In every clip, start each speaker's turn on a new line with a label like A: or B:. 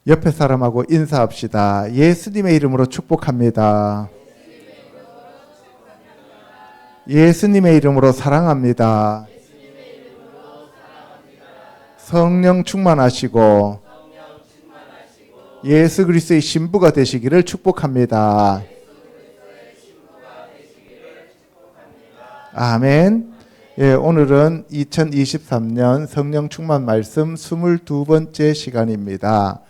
A: 옆에 사람하고 인사합시다. 예수님의 이름으로 축복합니다. 예수님의 이름으로 사랑합니다. 성령 충만하시고 예수 그리스도의 신부가 되시기를 축복합니다. 아멘. 예, 오늘은 2023년 성령 충만 말씀 22번째 시간입니다.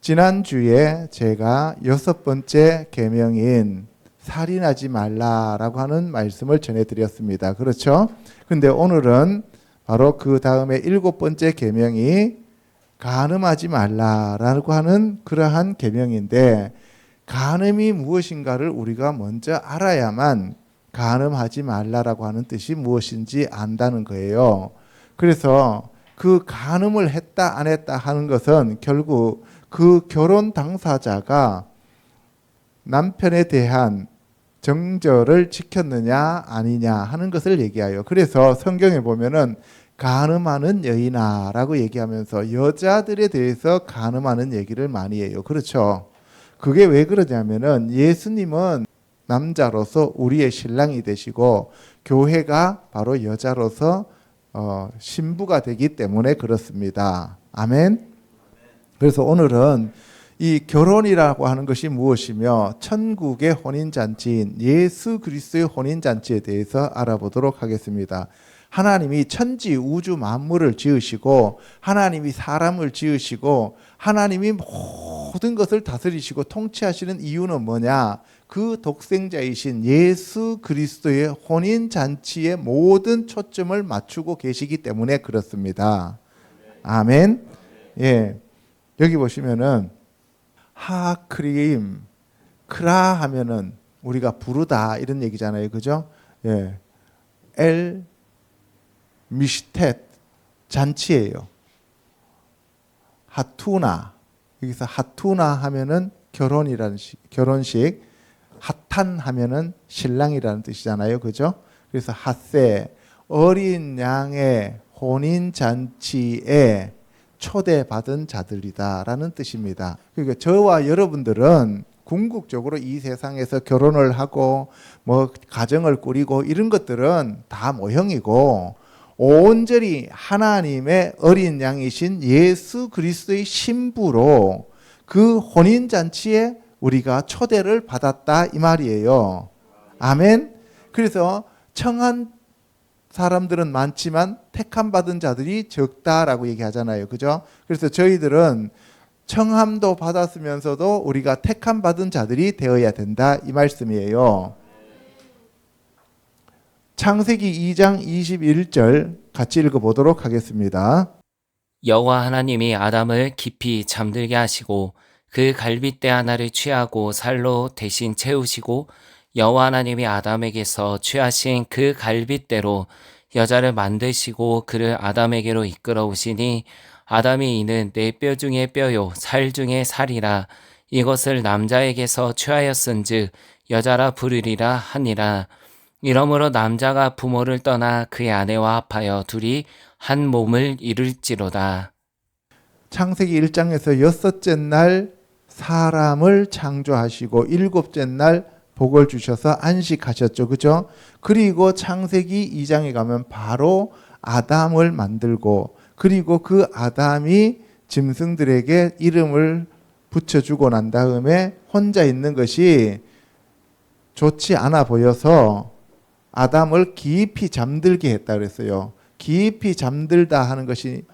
A: 지난주에 제가 6번째 계명인 살인하지 말라라고 하는 말씀을 전해드렸습니다. 그렇죠? 근데 오늘은 바로 그 다음에 7번째 계명이 간음하지 말라라고 하는 그러한 계명인데, 간음이 무엇인가를 우리가 먼저 알아야만 간음하지 말라라고 하는 뜻이 무엇인지 안다는 거예요. 그래서 그 간음을 했다 안 했다 하는 것은 결국 그 결혼 당사자가 남편에 대한 정절을 지켰느냐 아니냐 하는 것을 얘기해요. 그래서 성경에 보면은 간음하는 여인아라고 얘기하면서 여자들에 대해서 간음하는 얘기를 많이 해요. 그렇죠? 그게 왜 그러냐면은 예수님은 남자로서 우리의 신랑이 되시고 교회가 바로 여자로서 신부가 되기 때문에 그렇습니다. 아멘. 그래서 오늘은 이 결혼이라고 하는 것이 무엇이며 천국의 혼인잔치인 예수 그리스도의 혼인잔치에 대해서 알아보도록 하겠습니다. 하나님이 천지 우주 만물을 지으시고 하나님이 사람을 지으시고 하나님이 모든 것을 다스리시고 통치하시는 이유는 뭐냐? 그 독생자이신 예수 그리스도의 혼인잔치에 모든 초점을 맞추고 계시기 때문에 그렇습니다. 아멘. 예. 여기 보시면은 하크림, 크라 하면은 우리가 부르다 이런 얘기잖아요. 그죠? 예. 엘 미시텟 잔치예요. 하투나, 여기서 하투나 하면은 결혼이라는 결혼식, 하탄 하면은 신랑이라는 뜻이잖아요. 그죠? 그래서 핫세, 어린 양의 혼인 잔치에 초대받은 자들이다라는 뜻입니다. 그러니까 저와 여러분들은 궁극적으로 이 세상에서 결혼을 하고 뭐 가정을 꾸리고 이런 것들은 다 모형이고, 온전히 하나님의 어린 양이신 예수 그리스도의 신부로 그 혼인잔치에 우리가 초대를 받았다 이 말이에요. 아멘. 그래서 청한 사람들은 많지만 택함 받은 자들이 적다라고 얘기하잖아요. 그죠? 그래서 저희들은 청함도 받았으면서도 우리가 택함 받은 자들이 되어야 된다 이 말씀이에요. 창세기 2장 21절 같이 읽어보도록 하겠습니다.
B: 여호와 하나님이 아담을 깊이 잠들게 하시고 그 갈빗대 하나를 취하고 살로 대신 채우시고 여호와 하나님이 아담에게서 취하신 그 갈빗대로 여자를 만드시고 그를 아담에게로 이끌어 오시니 아담이 이는 내 뼈 중에 뼈요 살 중에 살이라 이것을 남자에게서 취하였은즉 여자라 부르리라 하니라. 이러므로 남자가 부모를 떠나 그의 아내와 합하여 둘이 한 몸을 이룰지로다.
A: 창세기 1장에서 여섯째 날 사람을 창조하시고 일곱째 날 복을 주셔서 안식하셨죠. 그죠? 그리고 창세기 2장에 가면 바로 아담을 만들고, 그리고 그 아담이 짐승들에게 이름을 붙여주고 난 다음에 혼자 있는 것이 좋지 않아 보여서 아담을 깊이 잠들게 했다 그랬어요. 깊이 잠들다 하는 것이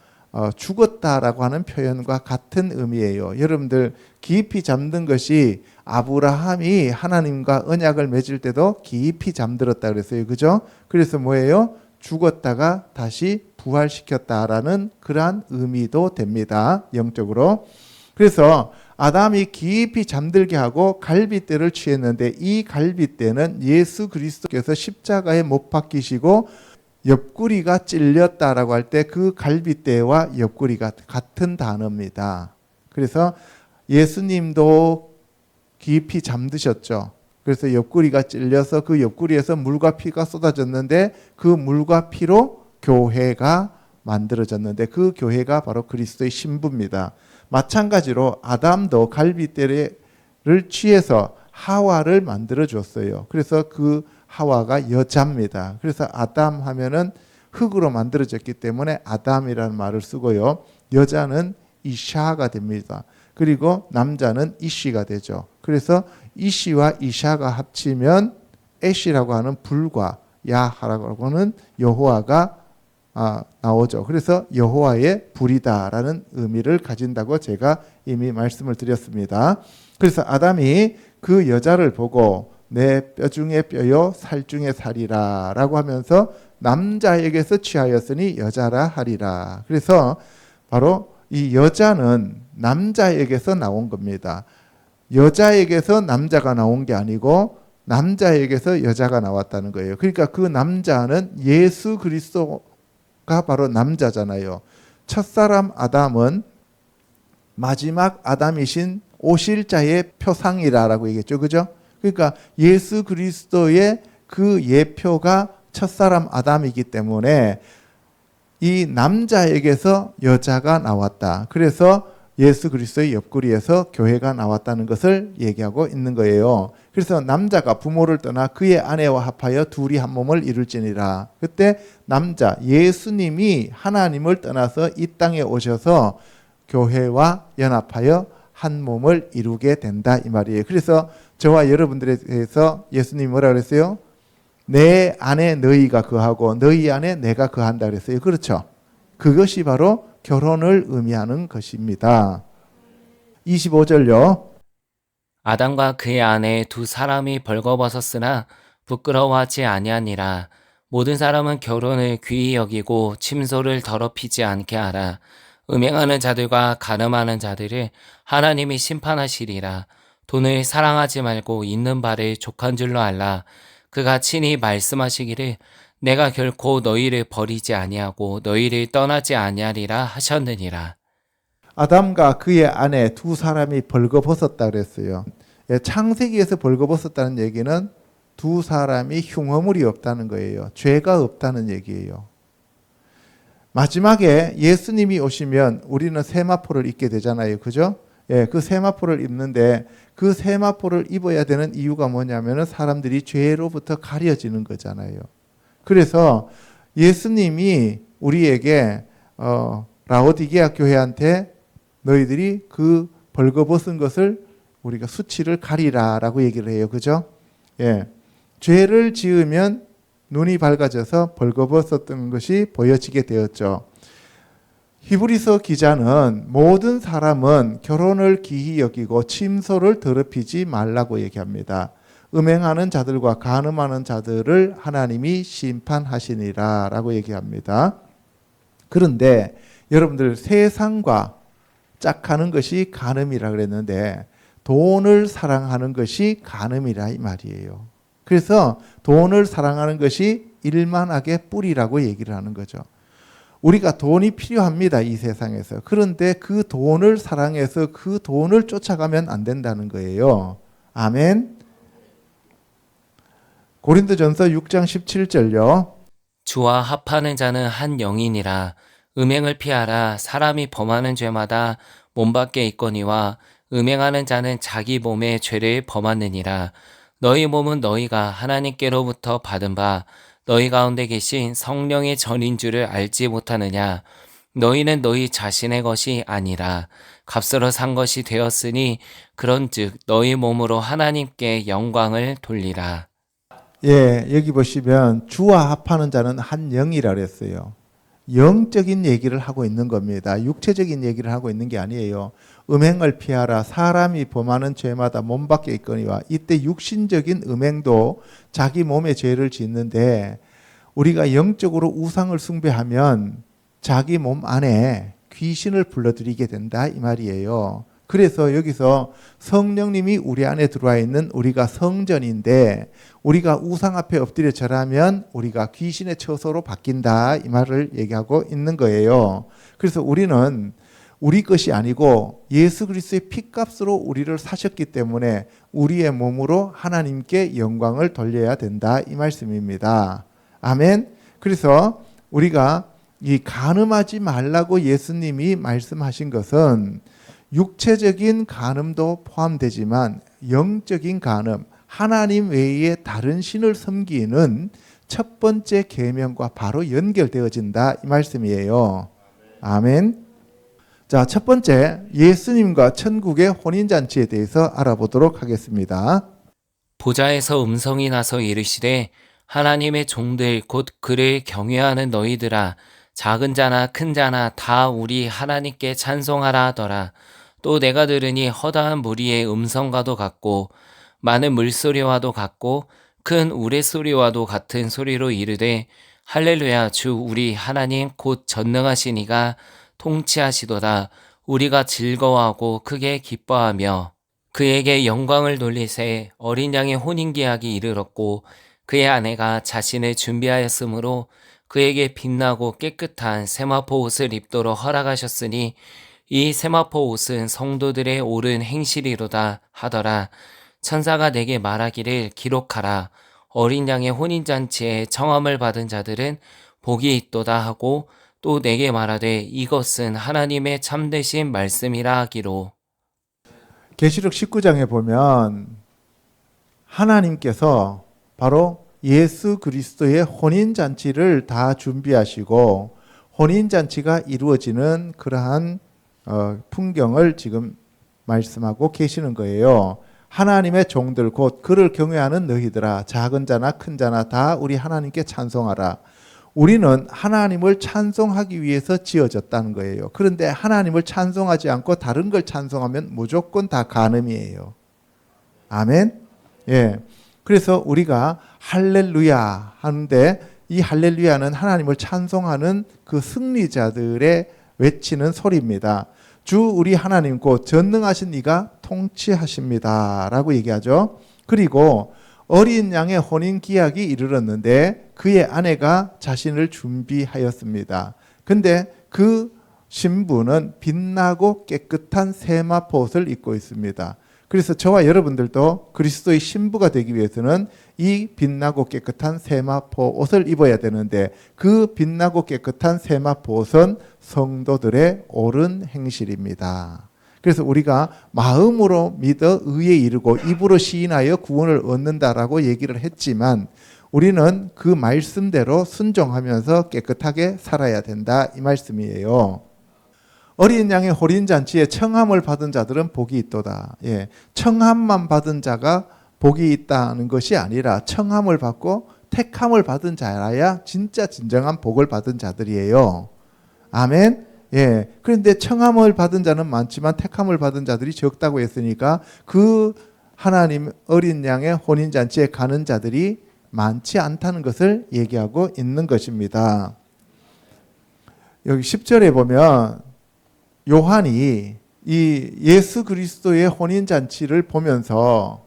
A: 죽었다라고 하는 표현과 같은 의미예요. 여러분들 깊이 잠든 것이 아브라함이 하나님과 언약을 맺을 때도 깊이 잠들었다 그랬어요. 그죠? 그래서 뭐예요? 죽었다가 다시 부활시켰다라는 그러한 의미도 됩니다. 영적으로. 그래서 아담이 깊이 잠들게 하고 갈빗대를 취했는데, 이 갈빗대는 예수 그리스도께서 십자가에 못 박히시고 옆구리가 찔렸다라고 할 때 그 갈빗대와 옆구리가 같은 단어입니다. 그래서 예수님도 깊이 잠드셨죠. 그래서 옆구리가 찔려서 그 옆구리에서 물과 피가 쏟아졌는데 그 물과 피로 교회가 만들어졌는데 그 교회가 바로 그리스도의 신부입니다. 마찬가지로 아담도 갈빗대를 취해서 하와를 만들어 줬어요. 그래서 그 하와가 여자입니다. 그래서 아담 하면은 흙으로 만들어졌기 때문에 아담이라는 말을 쓰고요. 여자는 이샤가 됩니다. 그리고 남자는 이시가 되죠. 그래서 이시와 이샤가 합치면 에시라고 하는 불과 야하라고 하는 여호와가 나오죠. 그래서 여호와의 불이다라는 의미를 가진다고 제가 이미 말씀을 드렸습니다. 그래서 아담이 그 여자를 보고 내 뼈 중에 뼈요 살 중에 살이라 라고 하면서 남자에게서 취하였으니 여자라 하리라. 그래서 바로 이 여자는 남자에게서 나온 겁니다. 여자에게서 남자가 나온 게 아니고 남자에게서 여자가 나왔다는 거예요. 그러니까 그 남자는 예수 그리스도가 바로 남자잖아요. 첫사람 아담은 마지막 아담이신 오실 자의 표상이라고 얘기했죠. 그죠? 그러니까 예수 그리스도의 그 예표가 첫사람 아담이기 때문에 이 남자에게서 여자가 나왔다. 그래서 예수 그리스도의 옆구리에서 교회가 나왔다는 것을 얘기하고 있는 거예요. 그래서 남자가 부모를 떠나 그의 아내와 합하여 둘이 한 몸을 이룰지니라. 그때 남자 예수님이 하나님을 떠나서 이 땅에 오셔서 교회와 연합하여 한 몸을 이루게 된다 이 말이에요. 그래서 저와 여러분들에 대해서 예수님이 뭐라 그랬어요? 내 안에 너희가 거하고 너희 안에 내가 거한다 그랬어요. 그렇죠? 그것이 바로 결혼을 의미하는 것입니다. 25절요.
B: 아담과 그의 아내 두 사람이 벌거벗었으나 부끄러워하지 아니하니라. 모든 사람은 결혼을 귀히 여기고 침소를 더럽히지 않게 하라. 음행하는 자들과 간음하는 자들을 하나님이 심판하시리라. 돈을 사랑하지 말고 있는 바를 족한 줄로 알라. 그가 친히 말씀하시기를 내가 결코 너희를 버리지 아니하고 너희를 떠나지 아니하리라 하셨느니라.
A: 아담과 그의 아내 두 사람이 벌거벗었다 그랬어요. 창세기에서 벌거벗었다는 얘기는 두 사람이 흉어물이 없다는 거예요. 죄가 없다는 얘기예요. 마지막에 예수님이 오시면 우리는 세마포를 입게 되잖아요. 그죠? 그 세마포를 입는데 그 세마포를 입어야 되는 이유가 뭐냐면 사람들이 죄로부터 가려지는 거잖아요. 그래서 예수님이 우리에게 라오디게아 교회한테 너희들이 그 벌거벗은 것을 우리가 수치를 가리라라고 얘기를 해요. 그죠? 죄를 지으면 눈이 밝아져서 벌거벗었던 것이 보여지게 되었죠. 히브리서 기자는 모든 사람은 결혼을 기히 여기고 침소를 더럽히지 말라고 얘기합니다. 음행하는 자들과 간음하는 자들을 하나님이 심판하시니라 라고 얘기합니다. 그런데 여러분들 세상과 짝하는 것이 간음이라 그랬는데 돈을 사랑하는 것이 간음이라 이 말이에요. 그래서 돈을 사랑하는 것이 일만하게 뿌리라고 얘기를 하는 거죠. 우리가 돈이 필요합니다. 이 세상에서. 그런데 그 돈을 사랑해서 그 돈을 쫓아가면 안 된다는 거예요. 아멘. 고린도전서 6장 17절요.
B: 주와 합하는 자는 한 영이니라. 음행을 피하라. 사람이 범하는 죄마다 몸 밖에 있거니와 음행하는 자는 자기 몸의 죄를 범하느니라. 너희 몸은 너희가 하나님께로부터 받은 바 너희 가운데 계신 성령의 전인 줄을 알지 못하느냐. 너희는 너희 자신의 것이 아니라 값으로 산 것이 되었으니 그런즉 너희 몸으로 하나님께 영광을 돌리라.
A: 여기 보시면 주와 합하는 자는 한 영이라 그랬어요. 영적인 얘기를 하고 있는 겁니다. 육체적인 얘기를 하고 있는 게 아니에요. 음행을 피하라. 사람이 범하는 죄마다 몸 밖에 있거니와. 이때 육신적인 음행도 자기 몸에 죄를 짓는데 우리가 영적으로 우상을 숭배하면 자기 몸 안에 귀신을 불러들이게 된다 이 말이에요. 그래서 여기서 성령님이 우리 안에 들어와 있는 우리가 성전인데 우리가 우상 앞에 엎드려 절하면 우리가 귀신의 처소로 바뀐다 이 말을 얘기하고 있는 거예요. 그래서 우리는 우리 것이 아니고 예수 그리스도의 피값으로 우리를 사셨기 때문에 우리의 몸으로 하나님께 영광을 돌려야 된다 이 말씀입니다. 아멘. 그래서 우리가 이 간음하지 말라고 예수님이 말씀하신 것은 육체적인 간음도 포함되지만 영적인 간음, 하나님 외에 다른 신을 섬기는 첫 번째 계명과 바로 연결되어진다 이 말씀이에요. 아멘. 자, 첫 번째 예수님과 천국의 혼인잔치에 대해서 알아보도록 하겠습니다.
B: 보좌에서 음성이 나서 이르시되 하나님의 종들 곧 그를 경외하는 너희들아 작은 자나 큰 자나 다 우리 하나님께 찬송하라 하더라. 또 내가 들으니 허다한 무리의 음성과도 같고 많은 물소리와도 같고 큰 우레소리와도 같은 소리로 이르되 할렐루야 주 우리 하나님 곧 전능하신 이가 통치하시도다. 우리가 즐거워하고 크게 기뻐하며 그에게 영광을 돌리세. 어린 양의 혼인계약이 이르렀고 그의 아내가 자신을 준비하였으므로 그에게 빛나고 깨끗한 세마포 옷을 입도록 허락하셨으니 이 세마포 옷은 성도들의 옳은 행실이로다 하더라. 천사가 내게 말하기를 기록하라. 어린 양의 혼인잔치에 청함을 받은 자들은 복이 있도다 하고 또 내게 말하되 이것은 하나님의 참되신 말씀이라 하기로.
A: 계시록 19장에 보면 하나님께서 바로 예수 그리스도의 혼인잔치를 다 준비하시고 혼인잔치가 이루어지는 그러한 풍경을 지금 말씀하고 계시는 거예요. 하나님의 종들 곧 그를 경외하는 너희들아 작은 자나 큰 자나 다 우리 하나님께 찬송하라. 우리는 하나님을 찬송하기 위해서 지어졌다는 거예요. 그런데 하나님을 찬송하지 않고 다른 걸 찬송하면 무조건 다 간음이에요. 아멘. 예. 그래서 우리가 할렐루야 하는데 이 할렐루야는 하나님을 찬송하는 그 승리자들의 외치는 소리입니다. 주 우리 하나님 곧 전능하신 이가 통치하십니다 라고 얘기하죠. 그리고 어린 양의 혼인 기약이 이르렀는데 그의 아내가 자신을 준비하였습니다. 근데 그 신부는 빛나고 깨끗한 세마포 옷을 입고 있습니다. 그래서 저와 여러분들도 그리스도의 신부가 되기 위해서는 이 빛나고 깨끗한 세마포 옷을 입어야 되는데 그 빛나고 깨끗한 세마포 옷은 성도들의 옳은 행실입니다. 그래서 우리가 마음으로 믿어 의에 이르고 입으로 시인하여 구원을 얻는다라고 얘기를 했지만 우리는 그 말씀대로 순종하면서 깨끗하게 살아야 된다 이 말씀이에요. 어린 양의 혼인잔치에 청함을 받은 자들은 복이 있도다. 예, 청함만 받은 자가 복이 있다는 것이 아니라 청함을 받고 택함을 받은 자라야 진짜 진정한 복을 받은 자들이에요. 아멘. 예. 그런데 청함을 받은 자는 많지만 택함을 받은 자들이 적다고 했으니까 그 하나님 어린 양의 혼인잔치에 가는 자들이 많지 않다는 것을 얘기하고 있는 것입니다. 여기 10절에 보면 요한이 이 예수 그리스도의 혼인잔치를 보면서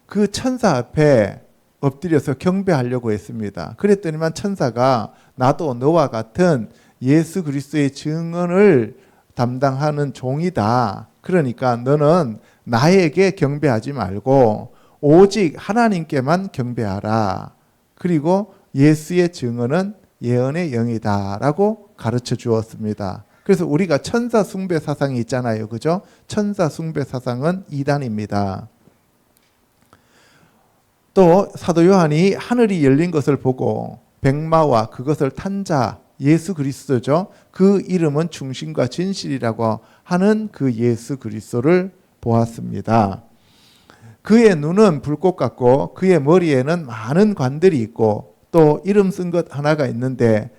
A: 그 천사 앞에 엎드려서 경배하려고 했습니다. 그랬더니만 천사가 나도 너와 같은 예수 그리스도의 증언을 담당하는 종이다. 그러니까 너는 나에게 경배하지 말고 오직 하나님께만 경배하라. 그리고 예수의 증언은 예언의 영이다 라고 가르쳐 주었습니다. 그래서 우리가 천사 숭배 사상이 있잖아요. 그죠? 천사 숭배 사상은 이단입니다. 또 사도 요한이 하늘이 열린 것을 보고 백마와 그것을 탄 자 예수 그리스도죠. 그 이름은 충신과 진실이라고 하는 그 예수 그리스도를 보았습니다. 그의 눈은 불꽃 같고 그의 머리에는 많은 관들이 있고 또 이름 쓴 것 하나가 있는데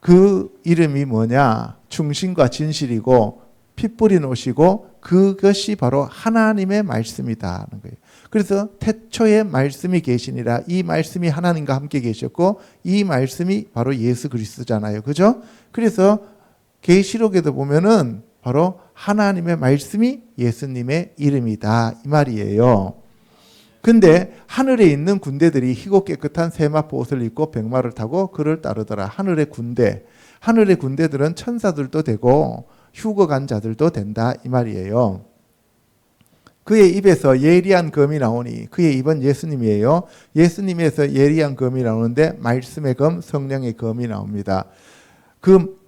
A: 그 이름이 뭐냐? 충신과 진실이고 피 뿌린 옷이고 그것이 바로 하나님의 말씀이다는 거예요. 그래서 태초에 말씀이 계시니라 이 말씀이 하나님과 함께 계셨고 이 말씀이 바로 예수 그리스도잖아요. 그죠? 그래서 계시록에도 보면은 바로 하나님의 말씀이 예수님의 이름이다 이 말이에요. 근데 하늘에 있는 군대들이 희고 깨끗한 세마포 옷을 입고 백마를 타고 그를 따르더라. 하늘의 군대들은 천사들도 되고 휴거간 자들도 된다 이 말이에요. 그의 입에서 예리한 검이 나오니 그의 입은 예수님이에요. 예수님에서 예리한 검이 나오는데 말씀의 검, 성령의 검이 나옵니다. 그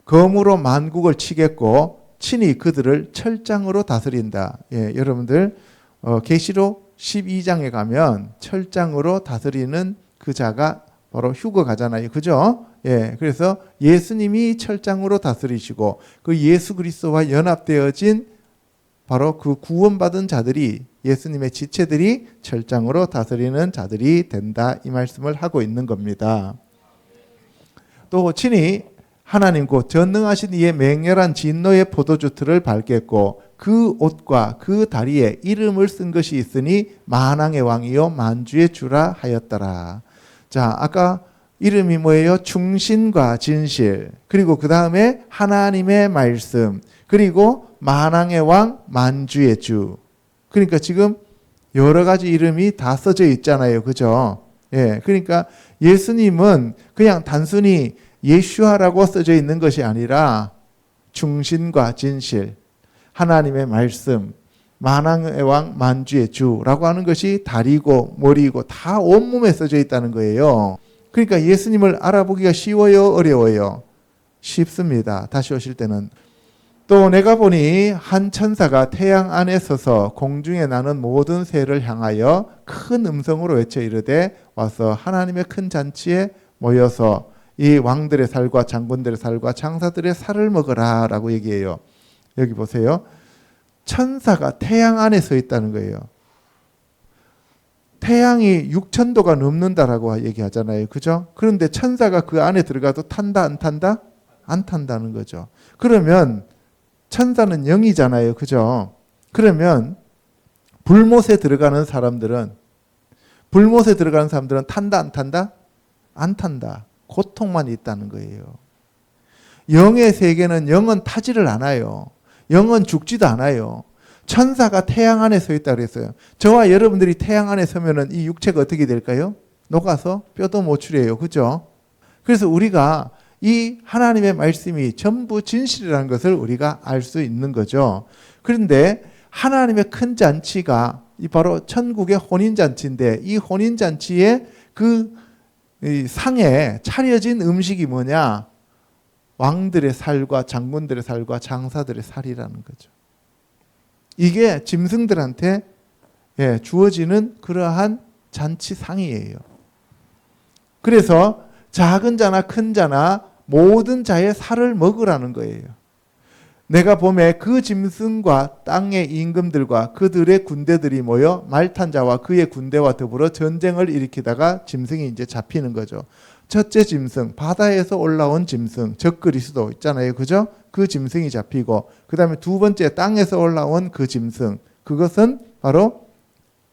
A: 검으로 만국을 치겠고 친히 그들을 철장으로 다스린다. 예, 여러분들 계시록 12장에 가면 철장으로 다스리는 그 자가 바로 휴거가잖아요. 그죠? 예, 그래서 예수님이 철장으로 다스리시고 그 예수 그리스도와 연합되어진 바로 그 구원받은 자들이 예수님의 지체들이 철장으로 다스리는 자들이 된다. 이 말씀을 하고 있는 겁니다. 또 친히 하나님 곧 전능하신 이의 맹렬한 진노의 포도주 틀을 밟겠고 그 옷과 그 다리에 이름을 쓴 것이 있으니 만왕의 왕이요 만주의 주라 하였더라. 자, 아까 이름이 뭐예요? 충신과 진실, 그리고 그 다음에 하나님의 말씀, 그리고 만왕의 왕 만주의 주. 그러니까 지금 여러 가지 이름이 다 써져 있잖아요. 그죠? 예, 그러니까 예수님은 그냥 단순히 예슈아라고 써져 있는 것이 아니라 충신과 진실, 하나님의 말씀, 만왕의 왕 만주의 주라고 하는 것이 다리고 머리고 다 온몸에 써져 있다는 거예요. 그러니까 예수님을 알아보기가 쉬워요? 어려워요? 쉽습니다. 다시 오실 때는. 또 내가 보니 한 천사가 태양 안에 서서 공중에 나는 모든 새를 향하여 큰 음성으로 외쳐 이르되 와서 하나님의 큰 잔치에 모여서 이 왕들의 살과 장군들의 살과 장사들의 살을 먹으라 라고 얘기해요. 여기 보세요. 천사가 태양 안에 서 있다는 거예요. 태양이 6,000도가 넘는다라고 얘기하잖아요. 그죠? 그런데 천사가 그 안에 들어가도 탄다 안 탄다? 안 탄다는 거죠. 그러면 천사는 영이잖아요. 그죠? 그러면 불못에 들어가는 사람들은 탄다 안 탄다? 안 탄다. 고통만 있다는 거예요. 영의 세계는 영은 타지를 않아요. 영은 죽지도 않아요. 천사가 태양 안에 서 있다고 그랬어요. 저와 여러분들이 태양 안에 서면은 이 육체가 어떻게 될까요? 녹아서 뼈도 모출해요. 그죠? 그래서 우리가 이 하나님의 말씀이 전부 진실이라는 것을 우리가 알 수 있는 거죠. 그런데 하나님의 큰 잔치가 바로 천국의 혼인잔치인데 이 혼인잔치의 그 상에 차려진 음식이 뭐냐? 왕들의 살과 장군들의 살과 장사들의 살이라는 거죠. 이게 짐승들한테 주어지는 그러한 잔치상이에요. 그래서 작은 자나 큰 자나 모든 자의 살을 먹으라는 거예요. 내가 봄에 그 짐승과 땅의 임금들과 그들의 군대들이 모여 말 탄 자와 그의 군대와 더불어 전쟁을 일으키다가 짐승이 이제 잡히는 거죠. 첫째 짐승, 바다에서 올라온 짐승, 적그리스도 있잖아요. 그죠? 그 짐승이 잡히고, 그 다음에 두 번째 땅에서 올라온 그 짐승, 그것은 바로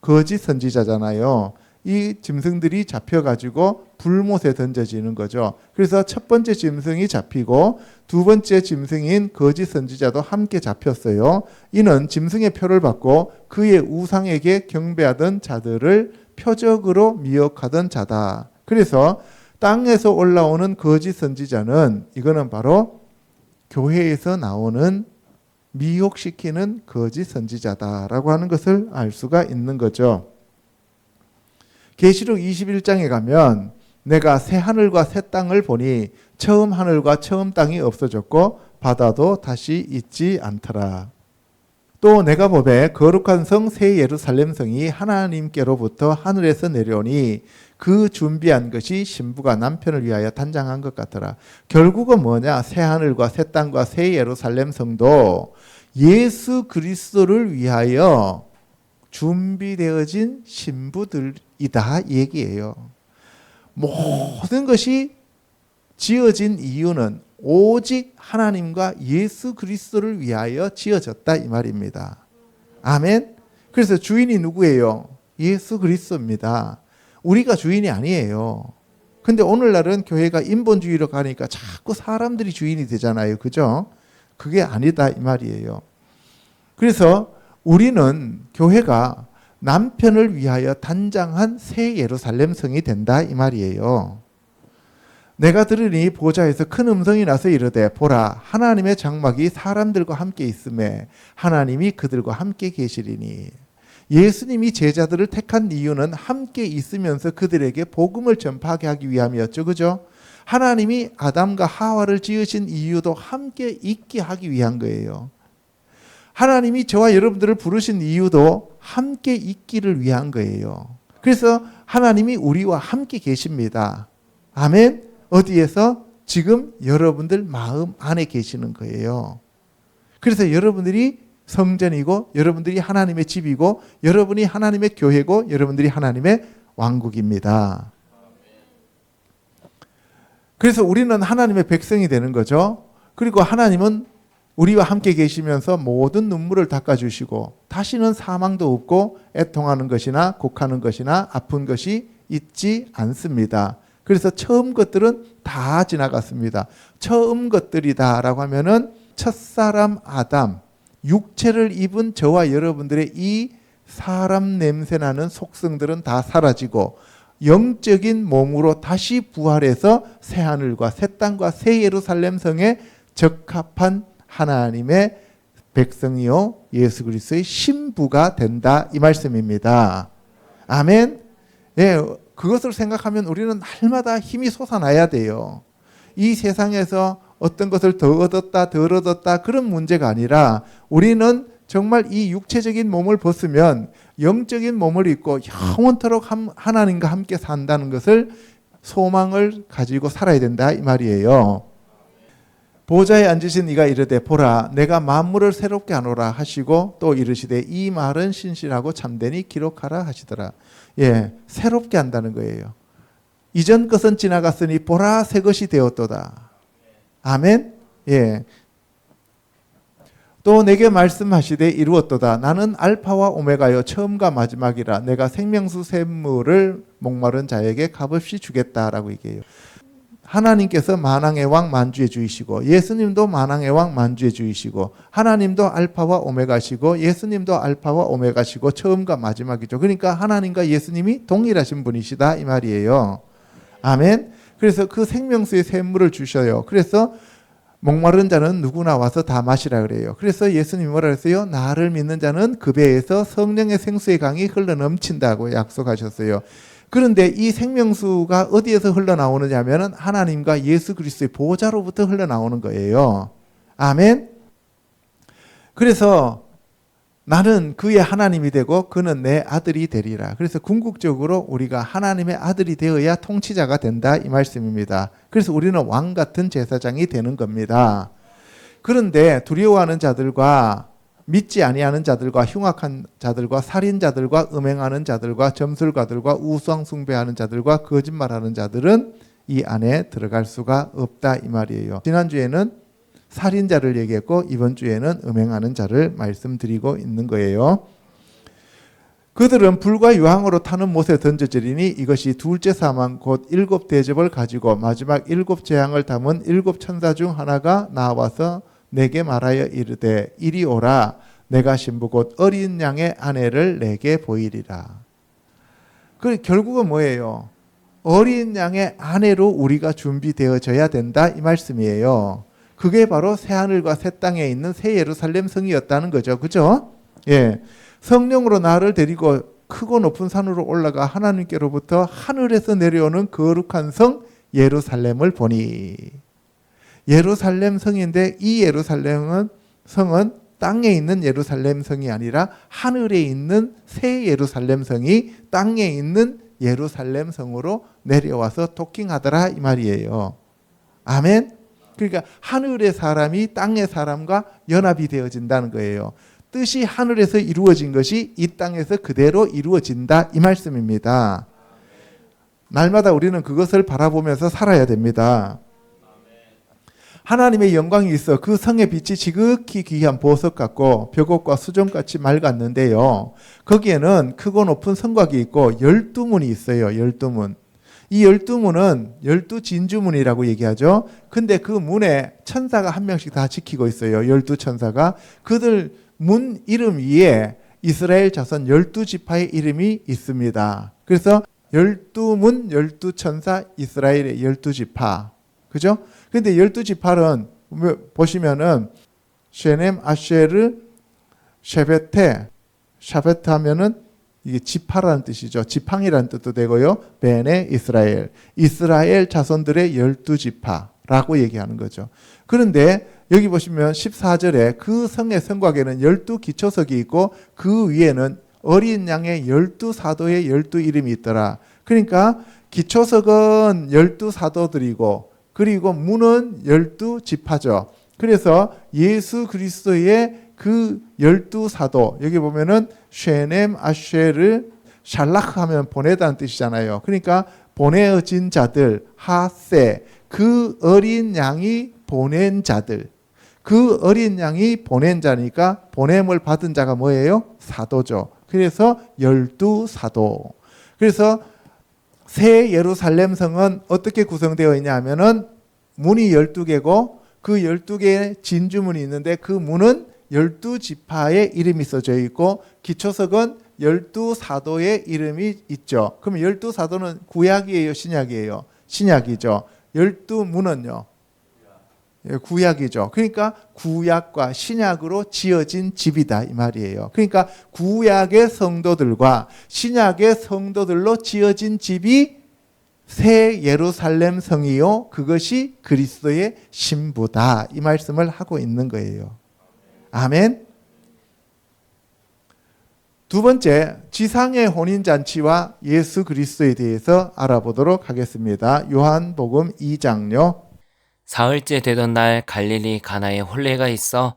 A: 거짓 선지자잖아요. 이 짐승들이 잡혀가지고 불못에 던져지는 거죠. 그래서 첫 번째 짐승이 잡히고 두 번째 짐승인 거짓 선지자도 함께 잡혔어요. 이는 짐승의 표를 받고 그의 우상에게 경배하던 자들을 표적으로 미혹하던 자다. 그래서 땅에서 올라오는 거짓 선지자는 이거는 바로 교회에서 나오는 미혹시키는 거짓 선지자다라고 하는 것을 알 수가 있는 거죠. 계시록 21장에 가면 내가 새 하늘과 새 땅을 보니 처음 하늘과 처음 땅이 없어졌고 바다도 다시 있지 않더라. 또 내가 보매 거룩한 성 새 예루살렘 성이 하나님께로부터 하늘에서 내려오니 그 준비한 것이 신부가 남편을 위하여 단장한 것 같더라. 결국은 뭐냐? 새 하늘과 새 땅과 새 예루살렘 성도 예수 그리스도를 위하여 준비되어진 신부들이다 얘기예요. 모든 것이 지어진 이유는 오직 하나님과 예수 그리스도를 위하여 지어졌다 이 말입니다. 아멘. 그래서 주인이 누구예요? 예수 그리스도입니다. 우리가 주인이 아니에요. 근데 오늘날은 교회가 인본주의로 가니까 자꾸 사람들이 주인이 되잖아요. 그죠? 그게 아니다 이 말이에요. 그래서 우리는 교회가 남편을 위하여 단장한 새 예루살렘 성이 된다 이 말이에요. 내가 들으니 보좌에서 큰 음성이 나서 이르되 보라 하나님의 장막이 사람들과 함께 있음에 하나님이 그들과 함께 계시리니. 예수님이 제자들을 택한 이유는 함께 있으면서 그들에게 복음을 전파하게 하기 위함이었죠. 그죠? 하나님이 아담과 하와를 지으신 이유도 함께 있게 하기 위한 거예요. 하나님이 저와 여러분들을 부르신 이유도 함께 있기를 위한 거예요. 그래서 하나님이 우리와 함께 계십니다. 아멘. 어디에서? 지금 여러분들 마음 안에 계시는 거예요. 그래서 여러분들이 성전이고 여러분들이 하나님의 집이고 여러분이 하나님의 교회고 여러분들이 하나님의 왕국입니다. 그래서 우리는 하나님의 백성이 되는 거죠. 그리고 하나님은 우리와 함께 계시면서 모든 눈물을 닦아주시고 다시는 사망도 없고 애통하는 것이나 곡하는 것이나 아픈 것이 있지 않습니다. 그래서 처음 것들은 다 지나갔습니다. 처음 것들이다라고 하면은 첫사람 아담, 육체를 입은 저와 여러분들의 이 사람 냄새나는 속성들은 다 사라지고 영적인 몸으로 다시 부활해서 새하늘과 새 땅과 새 예루살렘 성에 적합한 하나님의 백성이요 예수 그리스도의 신부가 된다 이 말씀입니다. 아멘. 예, 그것을 생각하면 우리는 날마다 힘이 솟아나야 돼요. 이 세상에서 어떤 것을 더 얻었다 덜 얻었다 그런 문제가 아니라 우리는 정말 이 육체적인 몸을 벗으면 영적인 몸을 입고 영원토록 하나님과 함께 산다는 것을 소망을 가지고 살아야 된다 이 말이에요. 보좌에 앉으신 이가 이르되 보라 내가 만물을 새롭게 하노라 하시고 또 이르시되 이 말은 신실하고 참되니 기록하라 하시더라. 예, 새롭게 한다는 거예요. 이전 것은 지나갔으니 보라 새 것이 되었도다. 아멘. 예. 또 내게 말씀하시되 이루었도다. 나는 알파와 오메가여 처음과 마지막이라. 내가 생명수 샘물을 목마른 자에게 값없이 주겠다라고 얘기해요. 하나님께서 만왕의 왕 만주의 주이시고 예수님도 만왕의 왕 만주의 주이시고 하나님도 알파와 오메가시고 예수님도 알파와 오메가시고 처음과 마지막이죠. 그러니까 하나님과 예수님이 동일하신 분이시다 이 말이에요. 아멘. 그래서 그 생명수의 샘물을 주셔요. 그래서 목마른 자는 누구나 와서 다 마시라 그래요. 그래서 예수님이 뭐라 그랬어요? 나를 믿는 자는 그 배에서 성령의 생수의 강이 흘러넘친다고 약속하셨어요. 그런데 이 생명수가 어디에서 흘러나오느냐 하면 하나님과 예수 그리스도의 보좌로부터 흘러나오는 거예요. 아멘. 그래서 나는 그의 하나님이 되고 그는 내 아들이 되리라. 그래서 궁극적으로 우리가 하나님의 아들이 되어야 통치자가 된다 이 말씀입니다. 그래서 우리는 왕 같은 제사장이 되는 겁니다. 그런데 두려워하는 자들과 믿지 아니하는 자들과 흉악한 자들과 살인자들과 음행하는 자들과 점술가들과 우상 숭배하는 자들과 거짓말하는 자들은 이 안에 들어갈 수가 없다 이 말이에요. 지난주에는 살인자를 얘기했고 이번 주에는 음행하는 자를 말씀드리고 있는 거예요. 그들은 불과 유황으로 타는 못에 던져지리니 이것이 둘째 사망 곧 일곱 대접을 가지고 마지막 일곱 재앙을 담은 일곱 천사 중 하나가 나와서 내게 말하여 이르되 이리 오라 내가 신부 곧 어린 양의 아내를 내게 보이리라. 그 결국은 뭐예요? 어린 양의 아내로 우리가 준비되어져야 된다 이 말씀이에요. 그게 바로 새하늘과 새 땅에 있는 새 예루살렘 성이었다는 거죠. 그죠? 예. 성령으로 나를 데리고 크고 높은 산으로 올라가 하나님께로부터 하늘에서 내려오는 거룩한 성 예루살렘을 보니 예루살렘 성인데 이 예루살렘은 성은 땅에 있는 예루살렘 성이 아니라 하늘에 있는 새 예루살렘 성이 땅에 있는 예루살렘 성으로 내려와서 도킹하더라 이 말이에요. 아멘. 그러니까 하늘의 사람이 땅의 사람과 연합이 되어진다는 거예요. 뜻이 하늘에서 이루어진 것이 이 땅에서 그대로 이루어진다 이 말씀입니다. 날마다 우리는 그것을 바라보면서 살아야 됩니다. 하나님의 영광이 있어 그 성의 빛이 지극히 귀한 보석 같고 벽옥과 수정같이 맑았는데요. 거기에는 크고 높은 성곽이 있고 12문이 있어요. 12문. 이 12문은 12진주문이라고 얘기하죠. 근데 그 문에 천사가 한 명씩 다 지키고 있어요. 12천사가. 그들 문 이름 위에 이스라엘 자손 12지파의 이름이 있습니다. 그래서 12문, 12천사, 이스라엘의 12지파. 그죠? 근데 12지파는 보시면은 쉐넴, 아쉐르, 쉐베테, 샤베트 하면은 이게 지파라는 뜻이죠. 지팡이라는 뜻도 되고요. 베네 이스라엘. 이스라엘 자손들의 12지파라고 얘기하는 거죠. 그런데 여기 보시면 14절에 그 성의 성곽에는 12기초석이 있고 그 위에는 어린 양의 12사도의 12 이름이 있더라. 그러니까 기초석은 12사도들이고 그리고 문은 12지파죠. 그래서 예수 그리스도의 그 12사도, 여기 보면은 쉐넴 아쉐르 샬락 하면 보내다는 뜻이잖아요. 그러니까 보내어진 자들, 하세, 그 어린 양이 보낸 자들. 그 어린 양이 보낸 자니까 보냄을 받은 자가 뭐예요? 사도죠. 그래서 12사도. 그래서 새 예루살렘 성은 어떻게 구성되어 있냐 하면은 문이 12개고 그 12개의 진주문이 있는데 그 문은 12지파의 이름이 써져 있고 기초석은 12사도의 이름이 있죠. 그럼 12사도는 구약이에요, 신약이에요? 신약이죠. 12문은요? 구약이죠. 그러니까 구약과 신약으로 지어진 집이다 이 말이에요. 그러니까 구약의 성도들과 신약의 성도들로 지어진 집이 새 예루살렘 성이요 그것이 그리스도의 신부다 이 말씀을 하고 있는 거예요. 아멘. 두 번째, 지상의 혼인잔치와 예수 그리스도에 대해서 알아보도록 하겠습니다. 요한복음 2장요.
B: 사흘째 되던 날 갈릴리 가나에 혼례가 있어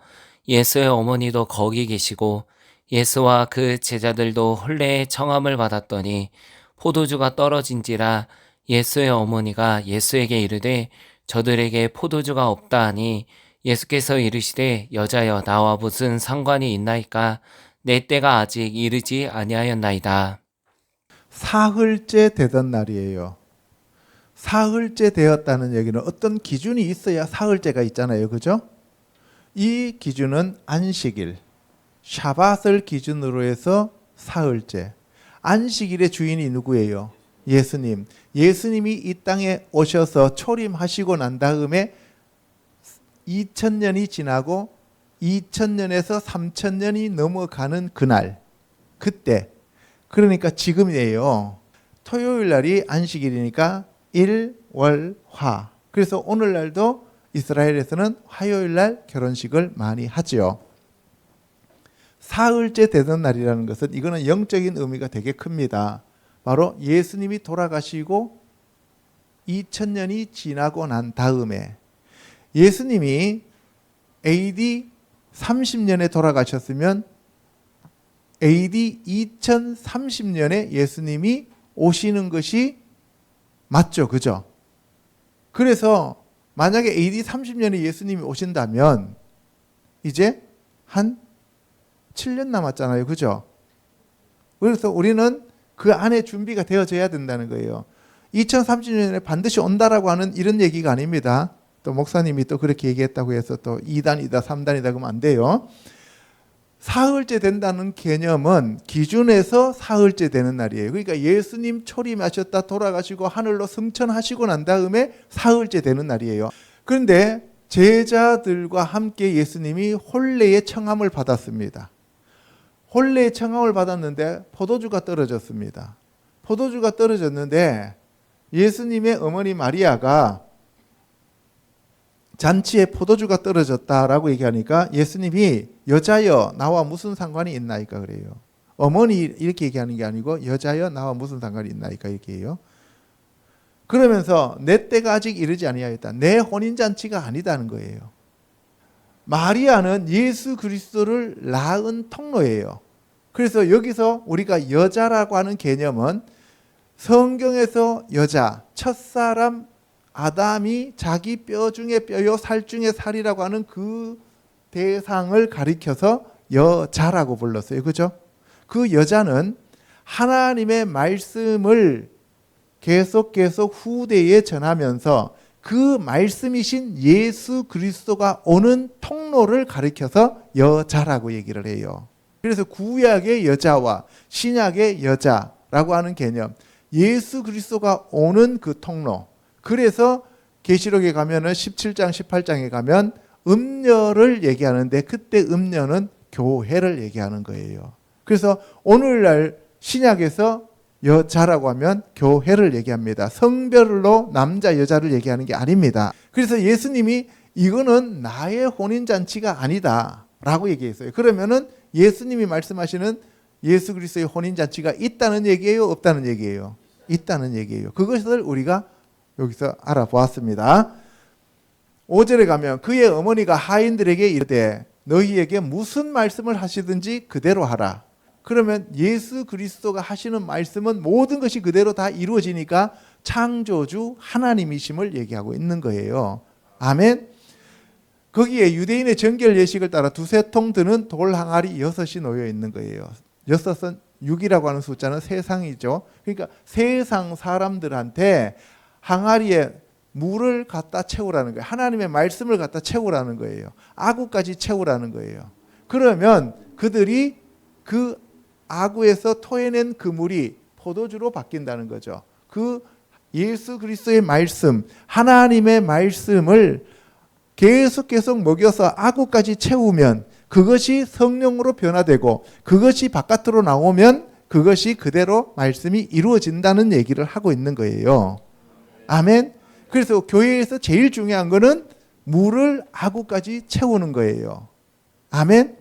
B: 예수의 어머니도 거기 계시고 예수와 그 제자들도 혼례의 청함을 받았더니 포도주가 떨어진지라 예수의 어머니가 예수에게 이르되 저들에게 포도주가 없다 하니 예수께서 이르시되 여자여 나와 무슨 상관이 있나이까 내 때가 아직 이르지 아니하였나이다.
A: 사흘째 되던 날이에요. 사흘째 되었다는 얘기는 어떤 기준이 있어야 사흘째가 있잖아요. 그죠? 이 기준은 안식일, 샤밧을 기준으로 해서 사흘째. 안식일의 주인이 누구예요? 예수님. 예수님이 이 땅에 오셔서 초림하시고 난 다음에 2000년이 지나고 2000년에서 3000년이 넘어가는 그날, 그때, 그러니까 지금이에요. 토요일 날이 안식일이니까 일, 월, 화. 그래서 오늘날도 이스라엘에서는 화요일 날 결혼식을 많이 하지요. 사흘째 되던 날이라는 것은 이거는 영적인 의미가 되게 큽니다. 바로 예수님이 돌아가시고 2000년이 지나고 난 다음에 예수님이 AD 30년에 돌아가셨으면 AD 2030년에 예수님이 오시는 것이 맞죠. 그죠? 그래서 만약에 AD 30년에 예수님이 오신다면 이제 한 7년 남았잖아요. 그죠? 그래서 우리는 그 안에 준비가 되어져야 된다는 거예요. 2030년에 반드시 온다라고 하는 이런 얘기가 아닙니다. 또 목사님이 또 그렇게 얘기했다고 해서 또 2단이다 3단이다 그러면 안 돼요. 사흘째 된다는 개념은 기준에서 사흘째 되는 날이에요. 그러니까 예수님 초림하셨다 돌아가시고 하늘로 승천하시고 난 다음에 사흘째 되는 날이에요. 그런데 제자들과 함께 예수님이 혼례의 청함을 받았습니다. 혼례의 청함을 받았는데 포도주가 떨어졌습니다. 포도주가 떨어졌는데 예수님의 어머니 마리아가 잔치에 포도주가 떨어졌다라고 얘기하니까 예수님이 여자여 나와 무슨 상관이 있나이까 그래요. 어머니 이렇게 얘기하는 게 아니고 여자여 나와 무슨 상관이 있나이까 이렇게 해요. 그러면서 내 때가 아직 이르지 아니하였다. 내 혼인잔치가 아니다는 거예요. 마리아는 예수 그리스도를 낳은 통로예요. 그래서 여기서 우리가 여자라고 하는 개념은 성경에서 여자, 첫사람 아담이 자기 뼈 중에 뼈요 살 중에 살이라고 하는 그 대상을 가리켜서 여자라고 불렀어요. 그죠? 그 여자는 하나님의 말씀을 계속 후대에 전하면서 그 말씀이신 예수 그리스도가 오는 통로를 가리켜서 여자라고 얘기를 해요. 그래서 구약의 여자와 신약의 여자라고 하는 개념, 예수 그리스도가 오는 그 통로. 그래서 계시록에 가면은 17장 18장에 가면 음녀를 얘기하는데 그때 음녀는 교회를 얘기하는 거예요. 그래서 오늘날 신약에서 여자라고 하면 교회를 얘기합니다. 성별로 남자 여자를 얘기하는 게 아닙니다. 그래서 예수님이 이거는 나의 혼인잔치가 아니다 라고 얘기했어요. 그러면은 예수님이 말씀하시는 예수 그리스도의 혼인잔치가 있다는 얘기예요? 없다는 얘기예요? 있다는 얘기예요. 그것을 우리가 여기서 알아보았습니다. 5절에 가면 그의 어머니가 하인들에게 이르되 너희에게 무슨 말씀을 하시든지 그대로 하라. 그러면 예수 그리스도가 하시는 말씀은 모든 것이 그대로 다 이루어지니까 창조주 하나님이심을 얘기하고 있는 거예요. 아멘. 거기에 유대인의 정결 예식을 따라 두세 통 드는 돌 항아리 6이 놓여 있는 거예요. 6은 6이라고 하는 숫자는 세상이죠. 그러니까 세상 사람들한테 항아리에 물을 갖다 채우라는 거예요. 하나님의 말씀을 갖다 채우라는 거예요. 아구까지 채우라는 거예요. 그러면 그들이 그 아구에서 토해낸 그 물이 포도주로 바뀐다는 거죠. 그 예수 그리스도의 말씀, 하나님의 말씀을 계속 먹여서 아구까지 채우면 그것이 성령으로 변화되고 그것이 바깥으로 나오면 그것이 그대로 말씀이 이루어진다는 얘기를 하고 있는 거예요. 아멘. 그래서 교회에서 제일 중요한 거는 물을 아구까지 채우는 거예요. 아멘.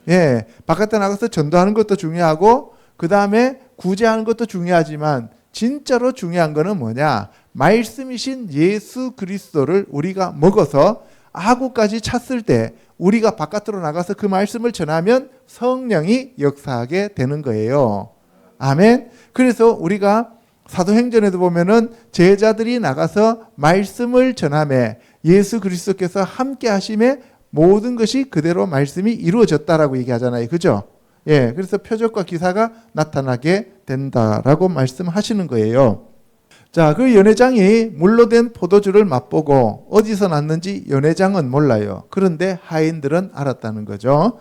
A: 예, 바깥에 나가서 전도하는 것도 중요하고 그 다음에 구제하는 것도 중요하지만 진짜로 중요한 거는 뭐냐? 말씀이신 예수 그리스도를 우리가 먹어서 아구까지 찼을 때 우리가 바깥으로 나가서 그 말씀을 전하면 성령이 역사하게 되는 거예요. 아멘. 그래서 우리가 사도행전에도 보면은 제자들이 나가서 말씀을 전하며 예수 그리스도께서 함께 하심에 모든 것이 그대로 말씀이 이루어졌다라고 얘기하잖아요. 그죠? 예. 그래서 표적과 기사가 나타나게 된다라고 말씀하시는 거예요. 자, 그 연회장이 물로 된 포도주를 맛보고 어디서 났는지 연회장은 몰라요. 그런데 하인들은 알았다는 거죠.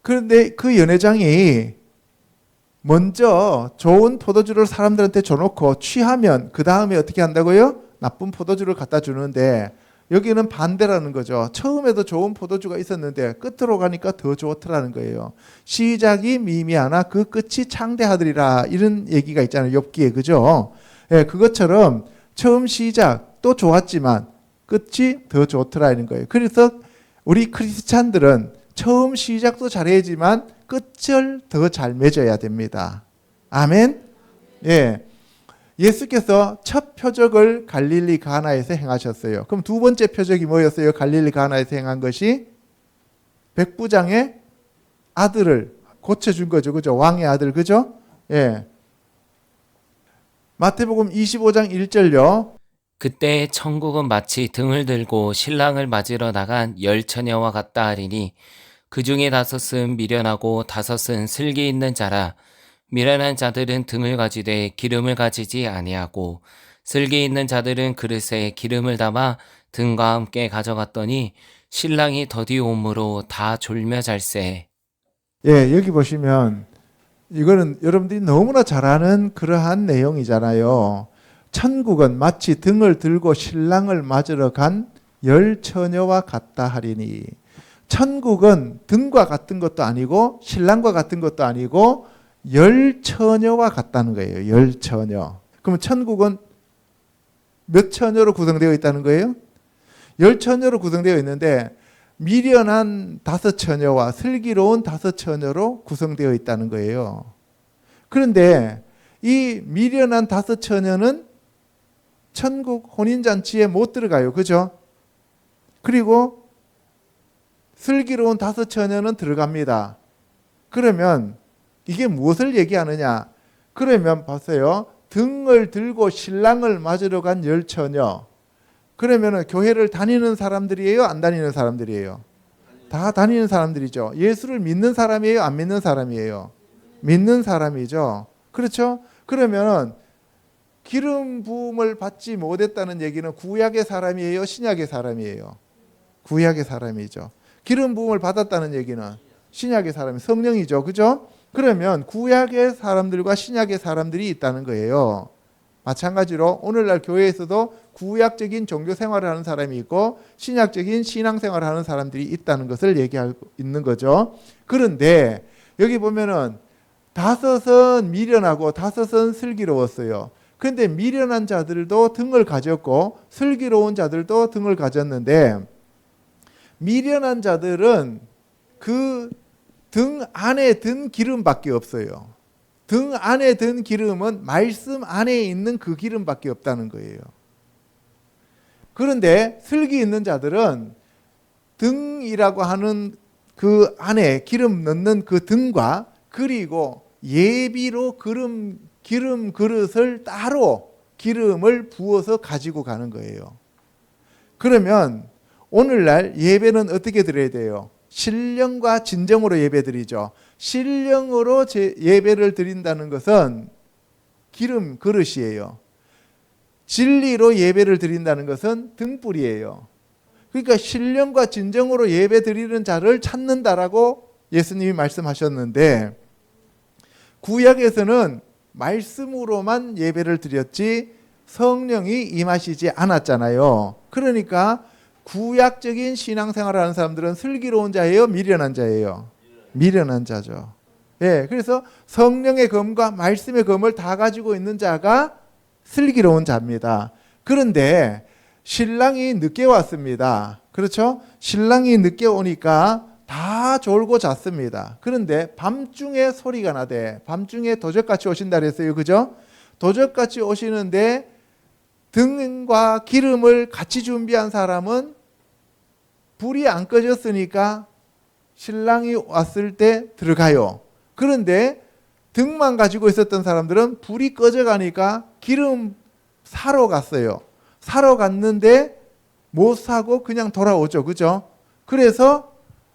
A: 그런데 그 연회장이 먼저 좋은 포도주를 사람들한테 줘놓고 취하면 그 다음에 어떻게 한다고요? 나쁜 포도주를 갖다 주는데 여기는 반대라는 거죠. 처음에도 좋은 포도주가 있었는데 끝으로 가니까 더 좋더라는 거예요. 시작이 미미하나 그 끝이 창대하리라 이런 얘기가 있잖아요. 욥기에. 그죠? 예, 그것처럼 처음 시작도 좋았지만 끝이 더 좋더라는 거예요. 그래서 우리 크리스찬들은 처음 시작도 잘해야지만 끝을 더 잘 맺어야 됩니다. 아멘. 예. 예수께서 첫 표적을 갈릴리 가나에서 행하셨어요. 그럼 두 번째 표적이 뭐였어요? 갈릴리 가나에서 행한 것이 백부장의 아들을 고쳐준 거죠. 그죠? 왕의 아들. 그죠? 예. 마태복음 25장 1절요.
B: 그때 천국은 마치 등을 들고 신랑을 맞으러 나간 10처녀와 같다 하리니 그 중에 5은 미련하고 5은 슬기 있는 자라. 미련한 자들은 등을 가지되 기름을 가지지 아니하고 슬기 있는 자들은 그릇에 기름을 담아 등과 함께 가져갔더니 신랑이 더디 오므로 다 졸며 잘세.
A: 예, 여기 보시면 이거는 여러분들이 너무나 잘 아는 그러한 내용이잖아요. 천국은 마치 등을 들고 신랑을 맞으러 간 10처녀와 같다 하리니 천국은 등과 같은 것도 아니고 신랑과 같은 것도 아니고 10처녀와 같다는 거예요. 10처녀. 그러면 천국은 몇 처녀로 구성되어 있다는 거예요? 10처녀로 구성되어 있는데 미련한 5처녀와 슬기로운 5처녀로 구성되어 있다는 거예요. 그런데 이 미련한 5처녀는 천국 혼인잔치에 못 들어가요. 그죠? 그리고 슬기로운 5처녀는 들어갑니다. 그러면 이게 무엇을 얘기하느냐? 그러면 보세요. 등을 들고 신랑을 맞으러 간 10처녀. 그러면 교회를 다니는 사람들이에요? 안 다니는 사람들이에요? 다 다니는 사람들이죠. 예수를 믿는 사람이에요? 안 믿는 사람이에요? 믿는 사람이죠. 그렇죠? 그러면 기름 부음을 받지 못했다는 얘기는 구약의 사람이에요? 신약의 사람이에요? 구약의 사람이죠. 기름 부음을 받았다는 얘기는 신약의 사람이 성령이죠. 그죠? 그러면 구약의 사람들과 신약의 사람들이 있다는 거예요. 마찬가지로 오늘날 교회에서도 구약적인 종교 생활을 하는 사람이 있고 신약적인 신앙 생활을 하는 사람들이 있다는 것을 얘기하고 있는 거죠. 그런데 여기 보면은 5은 미련하고 5은 슬기로웠어요. 그런데 미련한 자들도 등을 가졌고 슬기로운 자들도 등을 가졌는데 미련한 자들은 그 등 안에 든 기름밖에 없어요. 등 안에 든 기름은 말씀 안에 있는 그 기름밖에 없다는 거예요. 그런데 슬기 있는 자들은 등이라고 하는 그 안에 기름 넣는 그 등과 그리고 예비로 기름 그릇을 따로 기름을 부어서 가지고 가는 거예요. 그러면 오늘날 예배는 어떻게 드려야 돼요? 신령과 진정으로 예배 드리죠. 신령으로 예배를 드린다는 것은 기름 그릇이에요. 진리로 예배를 드린다는 것은 등불이에요. 그러니까 신령과 진정으로 예배 드리는 자를 찾는다라고 예수님이 말씀하셨는데 구약에서는 말씀으로만 예배를 드렸지 성령이 임하시지 않았잖아요. 그러니까 구약적인 신앙생활을 하는 사람들은 슬기로운 자예요, 미련한 자예요? 미련한 자죠. 예, 그래서 성령의 검과 말씀의 검을 다 가지고 있는 자가 슬기로운 자입니다. 그런데 신랑이 늦게 왔습니다. 그렇죠? 신랑이 늦게 오니까 다 졸고 잤습니다. 그런데 밤중에 소리가 나대. 밤중에 도적같이 오신다 그랬어요. 그죠? 도적같이 오시는데 등과 기름을 같이 준비한 사람은 불이 안 꺼졌으니까 신랑이 왔을 때 들어가요. 그런데 등만 가지고 있었던 사람들은 불이 꺼져가니까 기름 사러 갔어요. 사러 갔는데 못 사고 그냥 돌아오죠. 그죠? 그래서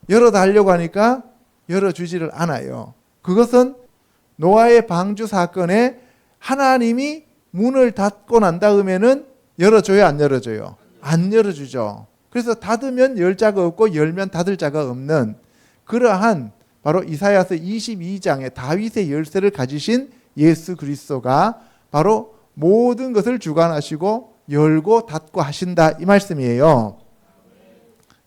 A: 열어달라고 하니까 열어주지를 않아요. 그것은 노아의 방주 사건에 하나님이 문을 닫고 난 다음에는 열어줘요, 안 열어줘요? 안 열어주죠. 그래서 닫으면 열 자가 없고 열면 닫을 자가 없는 그러한 바로 이사야서 22장에 다윗의 열쇠를 가지신 예수 그리스도가 바로 모든 것을 주관하시고 열고 닫고 하신다 이 말씀이에요.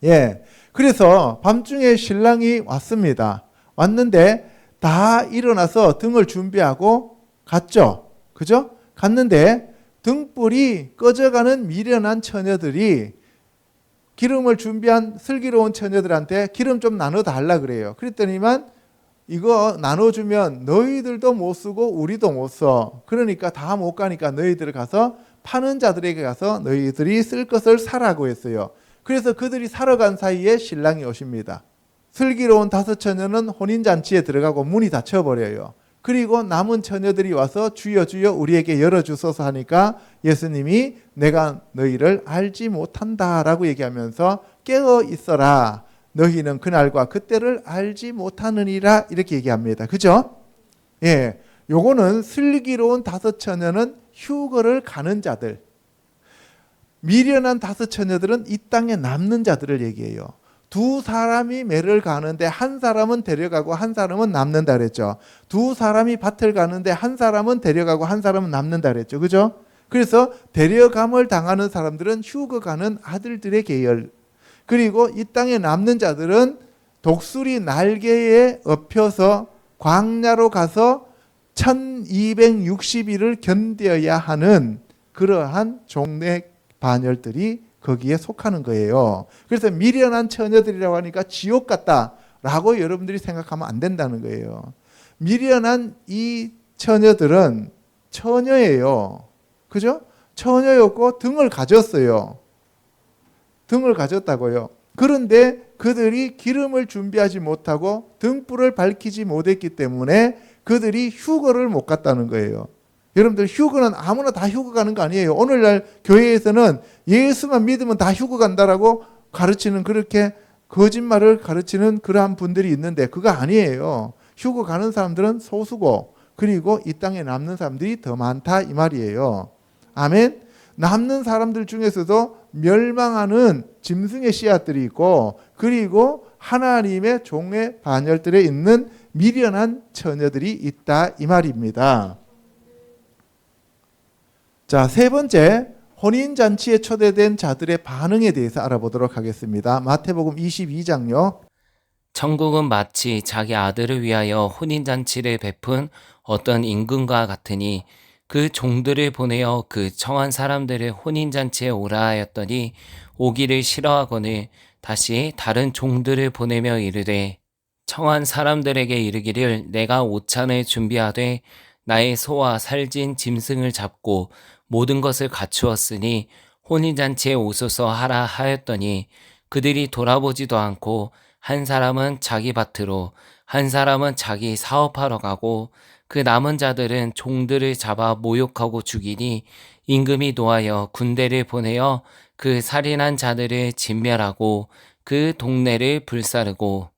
A: 예. 그래서 밤중에 신랑이 왔습니다. 왔는데 다 일어나서 등을 준비하고 갔죠. 그죠? 갔는데 등불이 꺼져가는 미련한 처녀들이 기름을 준비한 슬기로운 처녀들한테 기름 좀 나눠 달라 그래요. 그랬더니만 이거 나눠주면 너희들도 못 쓰고 우리도 못 써. 그러니까 다 못 가니까 너희들 가서 파는 자들에게 가서 너희들이 쓸 것을 사라고 했어요. 그래서 그들이 사러 간 사이에 신랑이 오십니다. 슬기로운 다섯 처녀는 혼인잔치에 들어가고 문이 닫혀버려요. 그리고 남은 처녀들이 와서 주여 주여 우리에게 열어주소서 하니까 예수님이 내가 너희를 알지 못한다라고 얘기하면서 깨어 있어라. 너희는 그날과 그때를 알지 못하느니라 이렇게 얘기합니다. 그죠? 예, 요거는 슬기로운 다섯 처녀는 휴거를 가는 자들. 미련한 다섯 처녀들은 이 땅에 남는 자들을 얘기해요. 두 사람이 매를 가는데 한 사람은 데려가고 한 사람은 남는다 그랬죠. 두 사람이 밭을 가는데 한 사람은 데려가고 한 사람은 남는다 그랬죠. 그죠? 그래서 데려감을 당하는 사람들은 휴거 가는 아들들의 계열. 그리고 이 땅에 남는 자들은 독수리 날개에 엎혀서 광야로 가서 1260일을 견뎌야 하는 그러한 종의 반열들이 거기에 속하는 거예요. 그래서 미련한 처녀들이라고 하니까 지옥 같다라고 여러분들이 생각하면 안 된다는 거예요. 미련한 이 처녀들은 처녀예요. 그죠? 처녀였고 등을 가졌어요. 등을 가졌다고요. 그런데 그들이 기름을 준비하지 못하고 등불을 밝히지 못했기 때문에 그들이 휴거를 못 갔다는 거예요. 여러분들 휴거는 아무나 다 휴거 가는 거 아니에요. 오늘날 교회에서는 예수만 믿으면 다 휴거 간다라고 가르치는 그렇게 거짓말을 가르치는 그러한 분들이 있는데 그거 아니에요. 휴거 가는 사람들은 소수고 그리고 이 땅에 남는 사람들이 더 많다 이 말이에요. 아멘. 남는 사람들 중에서도 멸망하는 짐승의 씨앗들이 있고 그리고 하나님의 종의 반열들에 있는 미련한 처녀들이 있다 이 말입니다. 자, 세 번째 혼인잔치에 초대된 자들의 반응에 대해서 알아보도록 하겠습니다. 마태복음 22장요.
B: 천국은 마치 자기 아들을 위하여 혼인잔치를 베푼 어떤 임금과 같으니 그 종들을 보내어 그 청한 사람들을 혼인잔치에 오라 하였더니 오기를 싫어하거늘 다시 다른 종들을 보내며 이르되 청한 사람들에게 이르기를 내가 오찬을 준비하되 나의 소와 살진 짐승을 잡고 모든 것을 갖추었으니 혼인잔치에 오소서 하라 하였더니 그들이 돌아보지도 않고 한 사람은 자기 밭으로 한 사람은 자기 사업하러 가고 그 남은 자들은 종들을 잡아 모욕하고 죽이니 임금이 노하여 군대를 보내어 그 살인한 자들을 진멸하고 그 동네를 불사르고.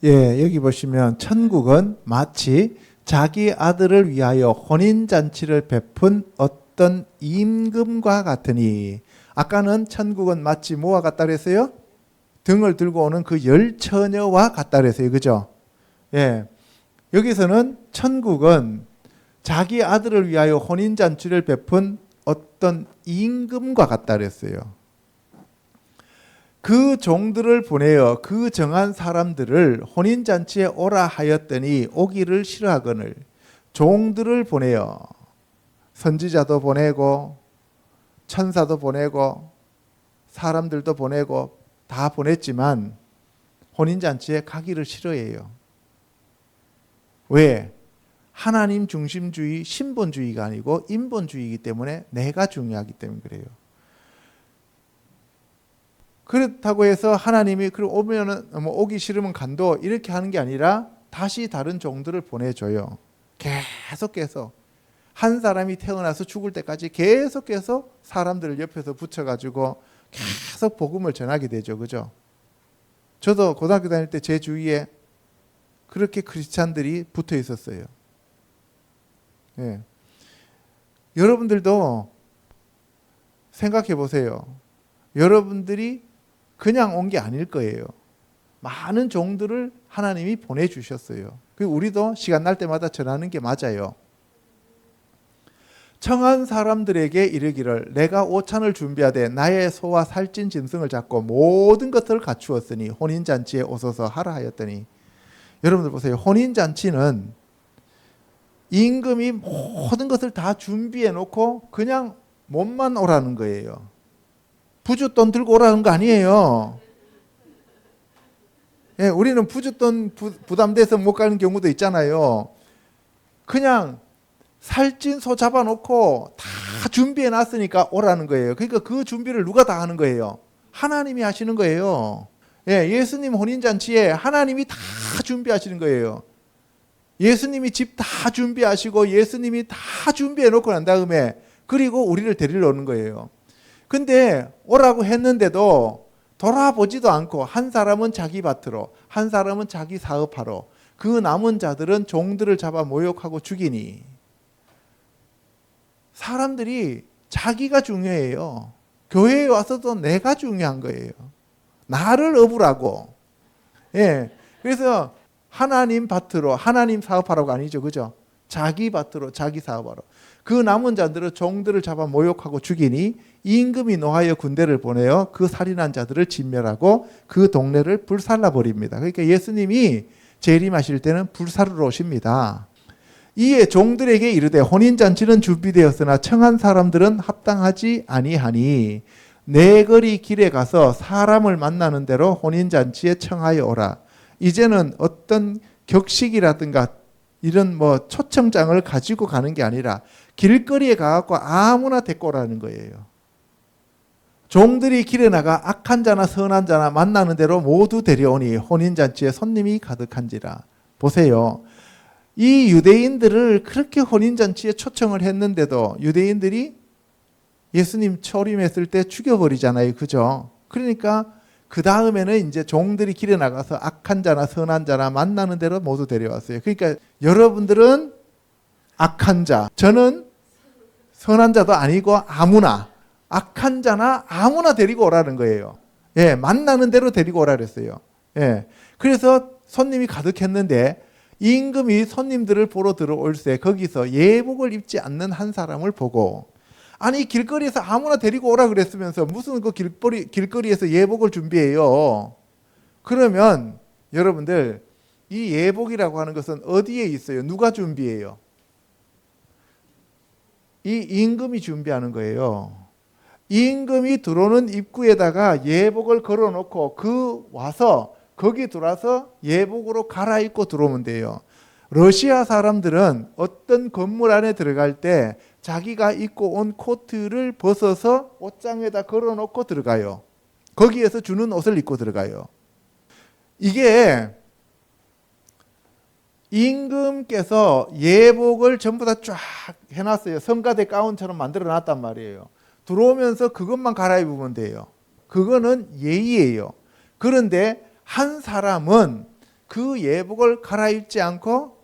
A: 예, 여기 보시면 천국은 마치 자기 아들을 위하여 혼인잔치를 베푼 어떤 임금과 같으니, 아까는 천국은 마치 뭐와 같다 그랬어요? 등을 들고 오는 그 열처녀와 같다 그랬어요. 그죠? 예. 여기서는 천국은 자기 아들을 위하여 혼인잔치를 베푼 어떤 임금과 같다 그랬어요. 그 종들을 보내어 그 정한 사람들을 혼인잔치에 오라 하였더니 오기를 싫어하거늘 종들을 보내어 선지자도 보내고 천사도 보내고 사람들도 보내고 다 보냈지만 혼인잔치에 가기를 싫어해요. 왜? 하나님 중심주의, 신본주의가 아니고 인본주의이기 때문에 내가 중요하기 때문에 그래요. 그렇다고 해서 하나님이 오면은 오기 싫으면 간도 이렇게 하는 게 아니라 다시 다른 종들을 보내줘요. 계속해서 한 사람이 태어나서 죽을 때까지 계속해서 사람들을 옆에서 붙여가지고 계속 복음을 전하게 되죠. 그죠? 저도 고등학교 다닐 때 제 주위에 그렇게 크리스찬들이 붙어 있었어요. 예. 여러분들도 생각해 보세요. 여러분들이 그냥 온 게 아닐 거예요. 많은 종들을 하나님이 보내주셨어요. 그리고 우리도 시간 날 때마다 전하는 게 맞아요. 청한 사람들에게 이르기를 내가 오찬을 준비하되 나의 소와 살찐 짐승을 잡고 모든 것을 갖추었으니 혼인잔치에 오소서 하라 하였더니, 여러분들 보세요. 혼인잔치는 임금이 모든 것을 다 준비해 놓고 그냥 몸만 오라는 거예요. 부쉈돈 들고 오라는 거 아니에요. 예, 우리는 부쉈돈 부담돼서 못 가는 경우도 있잖아요. 그냥 살찐 소 잡아놓고 다 준비해 놨으니까 오라는 거예요. 그러니까 그 준비를 누가 다 하는 거예요? 하나님이 하시는 거예요. 예, 예수님 혼인잔치에 하나님이 다 준비하시는 거예요. 예수님이 집 다 준비하시고 예수님이 다 준비해 놓고 난 다음에 그리고 우리를 데리러 오는 거예요. 근데 오라고 했는데도 돌아보지도 않고 한 사람은 자기 밭으로 한 사람은 자기 사업하러 그 남은 자들은 종들을 잡아 모욕하고 죽이니, 사람들이 자기가 중요해요. 교회에 와서도 내가 중요한 거예요. 나를 업으라고. 예. 그래서 하나님 밭으로 하나님 사업하라고 아니죠. 그죠? 자기 밭으로 자기 사업하러. 그 남은 자들은 종들을 잡아 모욕하고 죽이니 임금이 노하여 군대를 보내어 그 살인한 자들을 진멸하고 그 동네를 불살라 버립니다. 그러니까 예수님이 재림하실 때는 불사르러 오십니다. 이에 종들에게 이르되 혼인잔치는 준비되었으나 청한 사람들은 합당하지 아니하니 네 거리 길에 가서 사람을 만나는 대로 혼인잔치에 청하여 오라. 이제는 어떤 격식이라든가 이런 초청장을 가지고 가는 게 아니라 길거리에 가갖고 아무나 데리고 오라는 거예요. 종들이 길에 나가 악한 자나 선한 자나 만나는 대로 모두 데려오니 혼인잔치에 손님이 가득한지라. 보세요. 이 유대인들을 그렇게 혼인잔치에 초청을 했는데도 유대인들이 예수님 초림했을 때 죽여버리잖아요. 그죠? 그러니까 그 다음에는 이제 종들이 길에 나가서 악한 자나 선한 자나 만나는 대로 모두 데려왔어요. 그러니까 여러분들은 악한 자, 저는 선한 자도 아니고 아무나, 악한 자나 아무나 데리고 오라는 거예요. 예, 만나는 대로 데리고 오라 그랬어요. 예, 그래서 손님이 가득했는데 임금이 손님들을 보러 들어올세 거기서 예복을 입지 않는 한 사람을 보고, 아니 길거리에서 아무나 데리고 오라 그랬으면서 무슨 그 길거리에서 예복을 준비해요. 그러면 여러분들 이 예복이라고 하는 것은 어디에 있어요? 누가 준비해요? 이 임금이 준비하는 거예요. 임금이 들어오는 입구에다가 예복을 걸어놓고 와서 거기 들어와서 예복으로 갈아입고 들어오면 돼요. 러시아 사람들은 어떤 건물 안에 들어갈 때 자기가 입고 온 코트를 벗어서 옷장에다 걸어놓고 들어가요. 거기에서 주는 옷을 입고 들어가요. 이게 임금께서 예복을 전부 다 쫙 해놨어요. 성가대 가운처럼 만들어 놨단 말이에요. 들어오면서 그것만 갈아입으면 돼요. 그거는 예의예요. 그런데 한 사람은 그 예복을 갈아입지 않고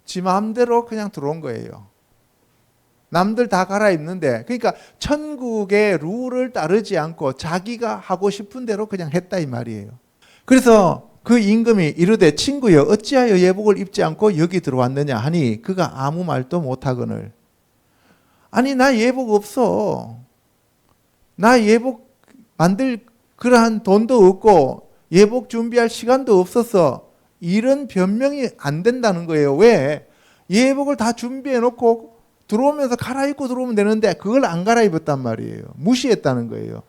A: 지 마음대로 그냥 들어온 거예요. 남들 다 갈아입는데, 그러니까 천국의 룰을 따르지 않고 자기가 하고 싶은 대로 그냥 했다 이 말이에요. 그래서 그 임금이 이르되 친구여 어찌하여 예복을 입지 않고 여기 들어왔느냐 하니 그가 아무 말도 못하거늘 아니 나 예복 없어. 나 예복 만들 그러한 돈도 없고 예복 준비할 시간도 없었어. 이런 변명이 안 된다는 거예요. 왜? 예복을 다 준비해 놓고 들어오면서 갈아입고 들어오면 되는데 그걸 안 갈아입었단 말이에요. 무시했다는 거예요.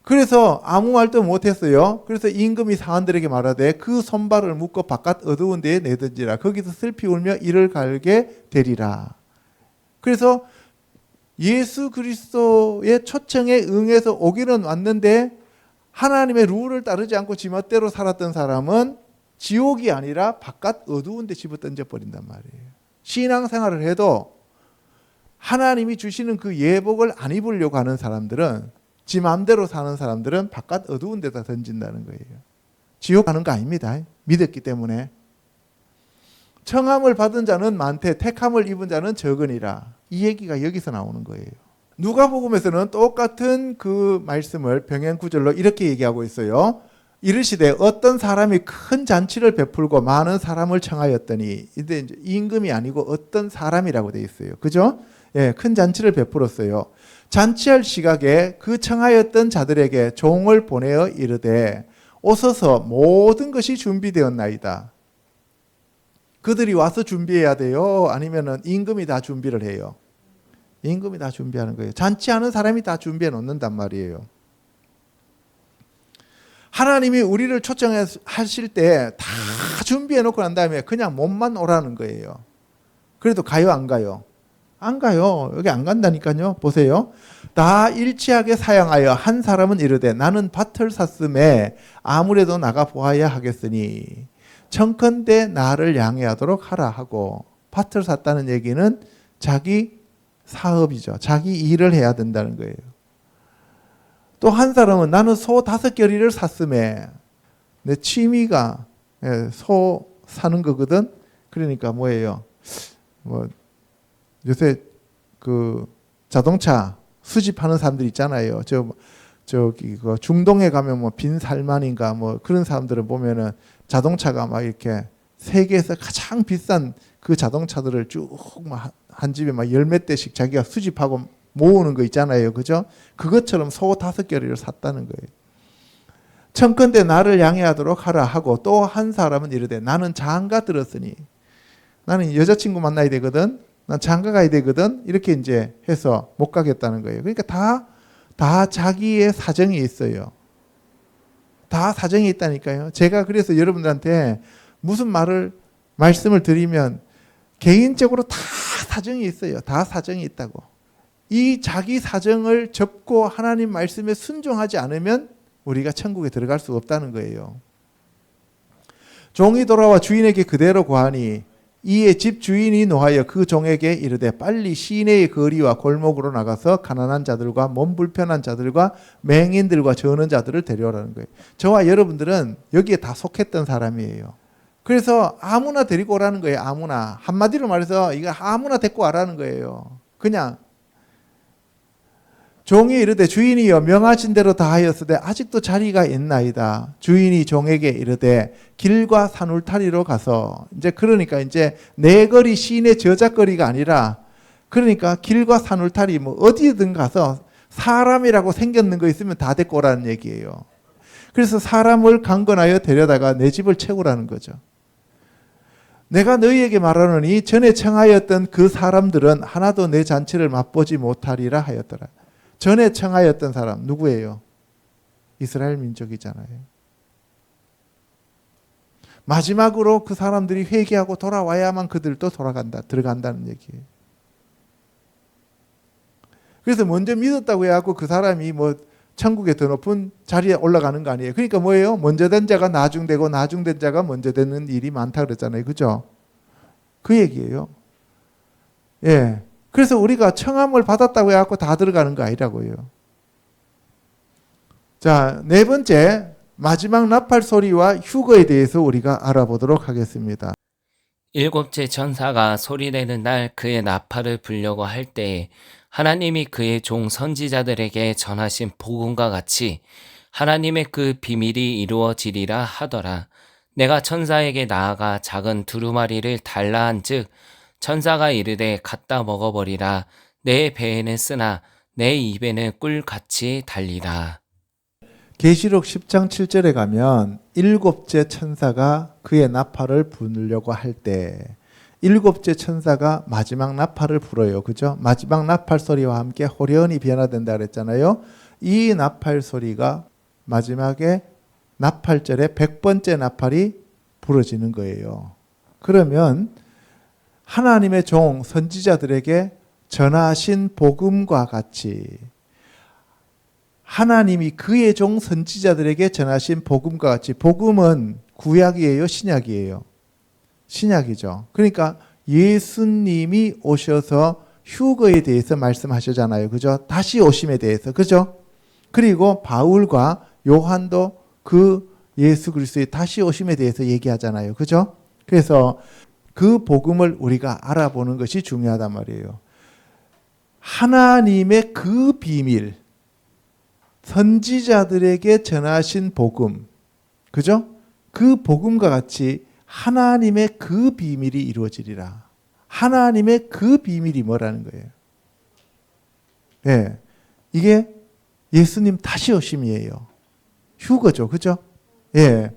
A: 그래서 아무 말도 못했어요. 그래서 임금이 사관들에게 말하되 그 손발을 묶어 바깥 어두운 데에 내던지라. 거기서 슬피 울며 이를 갈게 되리라. 그래서 예수 그리스도의 초청에 응해서 오기는 왔는데 하나님의 룰을 따르지 않고 지멋대로 살았던 사람은 지옥이 아니라 바깥 어두운 데 집어 던져버린단 말이에요. 신앙생활을 해도 하나님이 주시는 그 예복을 안 입으려고 하는 사람들은 지 마음대로 사는 사람들은 바깥 어두운 데다 던진다는 거예요. 지옥 가는 거 아닙니다. 믿었기 때문에. 청함을 받은 자는 많되 택함을 입은 자는 적으니라. 이 얘기가 여기서 나오는 거예요. 누가복음에서는 똑같은 그 말씀을 병행 구절로 이렇게 얘기하고 있어요. 이르시되 어떤 사람이 큰 잔치를 베풀고 많은 사람을 청하였더니 이제 임금이 아니고 어떤 사람이라고 돼 있어요. 그죠? 예, 큰 잔치를 베풀었어요. 잔치할 시각에 그 청하였던 자들에게 종을 보내어 이르되 오소서 모든 것이 준비되었나이다. 그들이 와서 준비해야 돼요? 아니면은 임금이 다 준비를 해요? 임금이 다 준비하는 거예요. 잔치하는 사람이 다 준비해 놓는단 말이에요. 하나님이 우리를 초청하실 때 다 준비해 놓고 난 다음에 그냥 몸만 오라는 거예요. 그래도 가요, 안 가요? 안 가요. 여기 안 간다니까요. 보세요. 다 일치하게 사양하여 한 사람은 이르되 나는 밭을 샀음에 아무래도 나가 보아야 하겠으니 청컨대 나를 양해하도록 하라 하고, 밭을 샀다는 얘기는 자기 사업이죠. 자기 일을 해야 된다는 거예요. 또 한 사람은 나는 소 5겨리를 샀음에, 내 취미가 소 사는 거거든. 그러니까 뭐예요? 요새 그 자동차 수집하는 사람들 있잖아요. 저기 그 중동에 가면 뭐 빈살만인가 뭐 그런 사람들을 보면은 자동차가 막 이렇게 세계에서 가장 비싼 그 자동차들을 쭉 막 한 집에 막 10몇 대씩 자기가 수집하고 모으는 거 있잖아요. 그죠? 그것처럼 소 5겨리를 샀다는 거예요. 청컨대 나를 양해하도록 하라 하고, 또 한 사람은 이르되 나는 장가 들었으니, 나는 여자친구 만나야 되거든, 난 장가 가야 되거든, 이렇게 이제 해서 못 가겠다는 거예요. 그러니까 다 자기의 사정이 있어요. 다 사정이 있다니까요. 제가 그래서 여러분들한테 무슨 말씀을 드리면 개인적으로 다 사정이 있어요. 다 사정이 있다고. 이 자기 사정을 접고 하나님 말씀에 순종하지 않으면 우리가 천국에 들어갈 수 없다는 거예요. 종이 돌아와 주인에게 그대로 고하니 이에 집 주인이 노하여 그 종에게 이르되 빨리 시내의 거리와 골목으로 나가서 가난한 자들과 몸 불편한 자들과 맹인들과 저는 자들을 데려오라는 거예요. 저와 여러분들은 여기에 다 속했던 사람이에요. 그래서 아무나 데리고 오라는 거예요. 아무나. 한마디로 말해서 이거 아무나 데리고 와라는 거예요. 그냥 종이 이르되 주인이여 명하신 대로 다 하였으되 아직도 자리가 있나이다. 주인이 종에게 이르되 길과 산울타리로 가서, 이제 그러니까 이제 내 거리 시내 저작거리가 아니라, 그러니까 길과 산울타리 뭐 어디든 가서 사람이라고 생겼는 거 있으면 다 데리고 오라는 얘기예요. 그래서 사람을 강건하여 데려다가 내 집을 채우라는 거죠. 내가 너희에게 말하노니 전에 청하였던 그 사람들은 하나도 내 잔치를 맛보지 못하리라 하였더라. 전에 청하였던 사람 누구예요? 이스라엘 민족이잖아요. 마지막으로 그 사람들이 회개하고 돌아와야만 그들도 들어간다는 얘기예요. 그래서 먼저 믿었다고 해갖고 그 사람이 뭐 천국의 더 높은 자리에 올라가는 거 아니에요. 그러니까 뭐예요? 먼저 된 자가 나중되고 나중된 자가 먼저 되는 일이 많다 그랬잖아요. 그죠? 그 얘기예요. 예. 그래서 우리가 청함을 받았다고 해갖고 다 들어가는 거 아니라고요. 자, 네 번째, 마지막 나팔 소리와 휴거에 대해서 우리가 알아보도록 하겠습니다.
B: 일곱째 천사가 소리내는 날 그의 나팔을 불려고 할 때에 하나님이 그의 종 선지자들에게 전하신 복음과 같이 하나님의 그 비밀이 이루어지리라 하더라. 내가 천사에게 나아가 작은 두루마리를 달라 한즉 천사가 이르되 갖다 먹어버리라. 내 배에는 쓰나 내 입에는 꿀같이 달리라.
A: 계시록 10장 7절에 가면 일곱째 천사가 그의 나팔을 부르려고 할 때 일곱째 천사가 마지막 나팔을 불어요. 그죠? 마지막 나팔 소리와 함께 호련히 변화된다 그랬잖아요. 이 나팔 소리가 마지막에 나팔절에 100번째 나팔이 부러지는 거예요. 그러면 하나님의 종 선지자들에게 전하신 복음과 같이 하나님이 그의 종 선지자들에게 전하신 복음과 같이 복음은 구약이에요? 신약이에요? 신약이죠. 그러니까 예수님이 오셔서 휴거에 대해서 말씀하시잖아요. 그죠? 다시 오심에 대해서. 그죠? 그리고 바울과 요한도 그 예수 그리스도의 다시 오심에 대해서 얘기하잖아요. 그죠? 그래서 그 복음을 우리가 알아보는 것이 중요하단 말이에요. 하나님의 그 비밀, 선지자들에게 전하신 복음, 그죠? 그 복음과 같이 하나님의 그 비밀이 이루어지리라. 하나님의 그 비밀이 뭐라는 거예요? 예, 이게 예수님 다시 오심이에요. 휴거죠, 그죠? 예,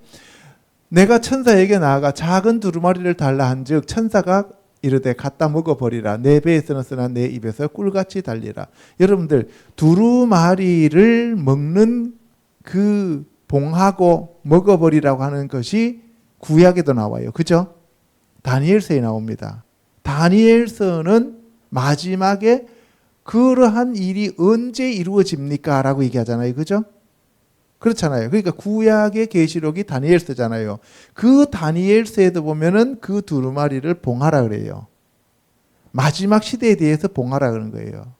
A: 내가 천사에게 나아가 작은 두루마리를 달라 한즉 천사가 이르되 갖다 먹어버리라. 내 배에서는 쓰나 내 입에서 꿀같이 달리라. 여러분들 두루마리를 먹는 그 봉하고 먹어버리라고 하는 것이 구약에도 나와요. 그죠? 다니엘서에 나옵니다. 다니엘서는 마지막에 그러한 일이 언제 이루어집니까? 라고 얘기하잖아요. 그죠? 그렇잖아요. 그러니까 구약의 계시록이 다니엘서잖아요. 그 다니엘서에도 보면은 그 두루마리를 봉하라 그래요. 마지막 시대에 대해서 봉하라 그러는 거예요.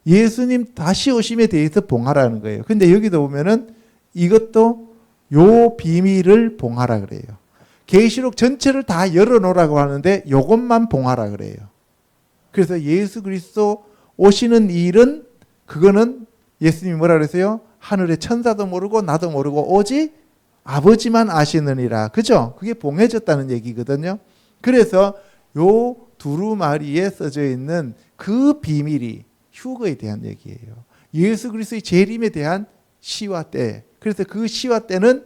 A: 예수님 다시 오심에 대해서 봉하라는 거예요. 근데 여기도 보면은 이것도 요 비밀을 봉하라 그래요. 계시록 전체를 다 열어놓으라고 하는데 요것만 봉하라 그래요. 그래서 예수 그리스도 오시는 일은 그거는 예수님이 뭐라 그랬어요? 하늘의 천사도 모르고 나도 모르고 오직 아버지만 아시느니라. 그죠? 그게 봉해졌다는 얘기거든요. 그래서 요 두루마리에 써져 있는 그 비밀이 휴거에 대한 얘기예요. 예수 그리스도의 재림에 대한 시와 때. 그래서 그 시와 때는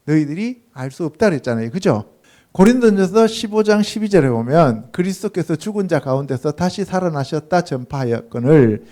A: 너희들이 알 수 없다 그랬잖아요. 그죠? 고린도전서 15장 12절에 보면 그리스도께서 죽은 자 가운데서 다시 살아나셨다 전파하였거늘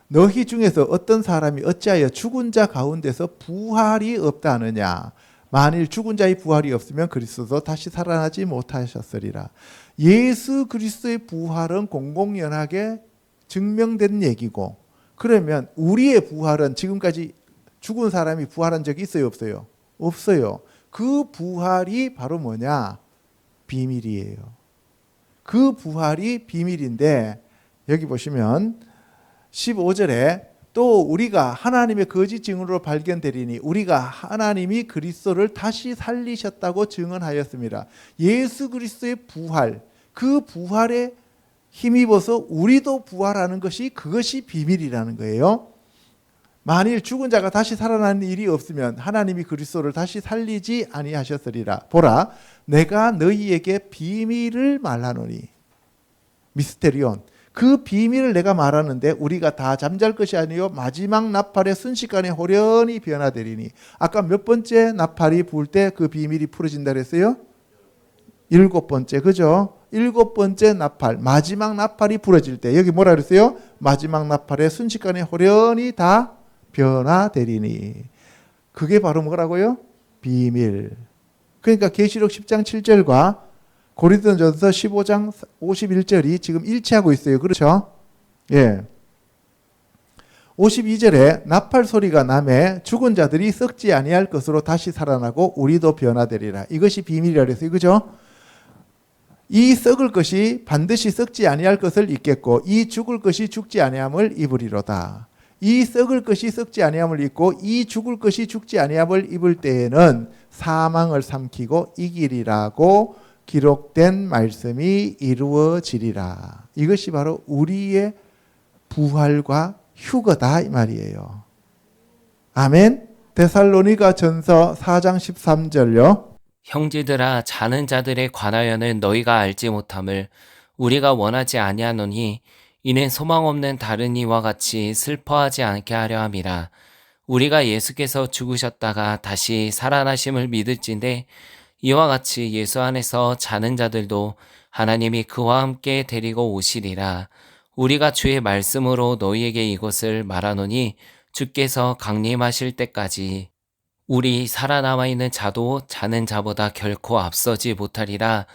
A: 너희 중에서 어떤 사람이 어찌하여 죽은 자 가운데서 부활이 없다 하느냐. 만일 죽은 자의 부활이 없으면 그리스도도 다시 살아나지 못하셨으리라. 예수 그리스도의 부활은 공공연하게 증명된 얘기고, 그러면 우리의 부활은 지금까지 죽은 사람이 부활한 적이 있어요? 없어요? 없어요. 그 부활이 바로 뭐냐? 비밀이에요. 그 부활이 비밀인데 여기 보시면 15절에 또 우리가 하나님의 거짓 증언으로 발견되리니 우리가 하나님이 그리스도를 다시 살리셨다고 증언하였습니다. 예수 그리스도의 부활, 그 부활에 힘입어서 우리도 부활하는 것이 그것이 비밀이라는 거예요. 만일 죽은 자가 다시 살아나는 일이 없으면 하나님이 그리스도를 다시 살리지 아니하셨으리라. 보라, 내가 너희에게 비밀을 말하노니. 미스테리온. 그 비밀을 내가 말하는데 우리가 다 잠잘 것이 아니요 마지막 나팔의 순식간에 호련히 변화되리니. 아까 몇 번째 나팔이 불 때 그 비밀이 풀어진다 그랬어요? 일곱 번째, 그죠? 일곱 번째 나팔, 마지막 나팔이 부러질 때, 여기 뭐라 그랬어요? 마지막 나팔에 순식간에 호련히 다 변화되리니. 그게 바로 뭐라고요? 비밀. 그러니까 계시록 10장 7절과 고린도전서 15장 51절이 지금 일치하고 있어요. 그렇죠? 예. 52절에 나팔 소리가 나매 죽은 자들이 썩지 아니할 것으로 다시 살아나고 우리도 변화되리라. 이것이 비밀이라 그랬어요. 그죠? 이 썩을 것이 반드시 썩지 아니할 것을 입겠고 이 죽을 것이 죽지 아니함을 입으리로다. 이 썩을 것이 썩지 아니함을 입고 이 죽을 것이 죽지 아니함을 입을 때에는 사망을 삼키고 이기리라고 기록된 말씀이 이루어지리라. 이것이 바로 우리의 부활과 휴거다 이 말이에요. 아멘. 데살로니가 전서 4장 13절요.
B: 형제들아 자는 자들에 관하여는 너희가 알지 못함을 우리가 원하지 아니하노니 이는 소망 없는 다른 이와 같이 슬퍼하지 않게 하려 함이라. 우리가 예수께서 죽으셨다가 다시 살아나심을 믿을진데 이와 같이 예수 안에서 자는 자들도 하나님이 그와 함께 데리고 오시리라. 우리가 주의 말씀으로 너희에게 이것을 말하노니 주께서 강림하실 때까지 우리 살아남아 있는 자도 자는 자보다 결코 앞서지 못하리라.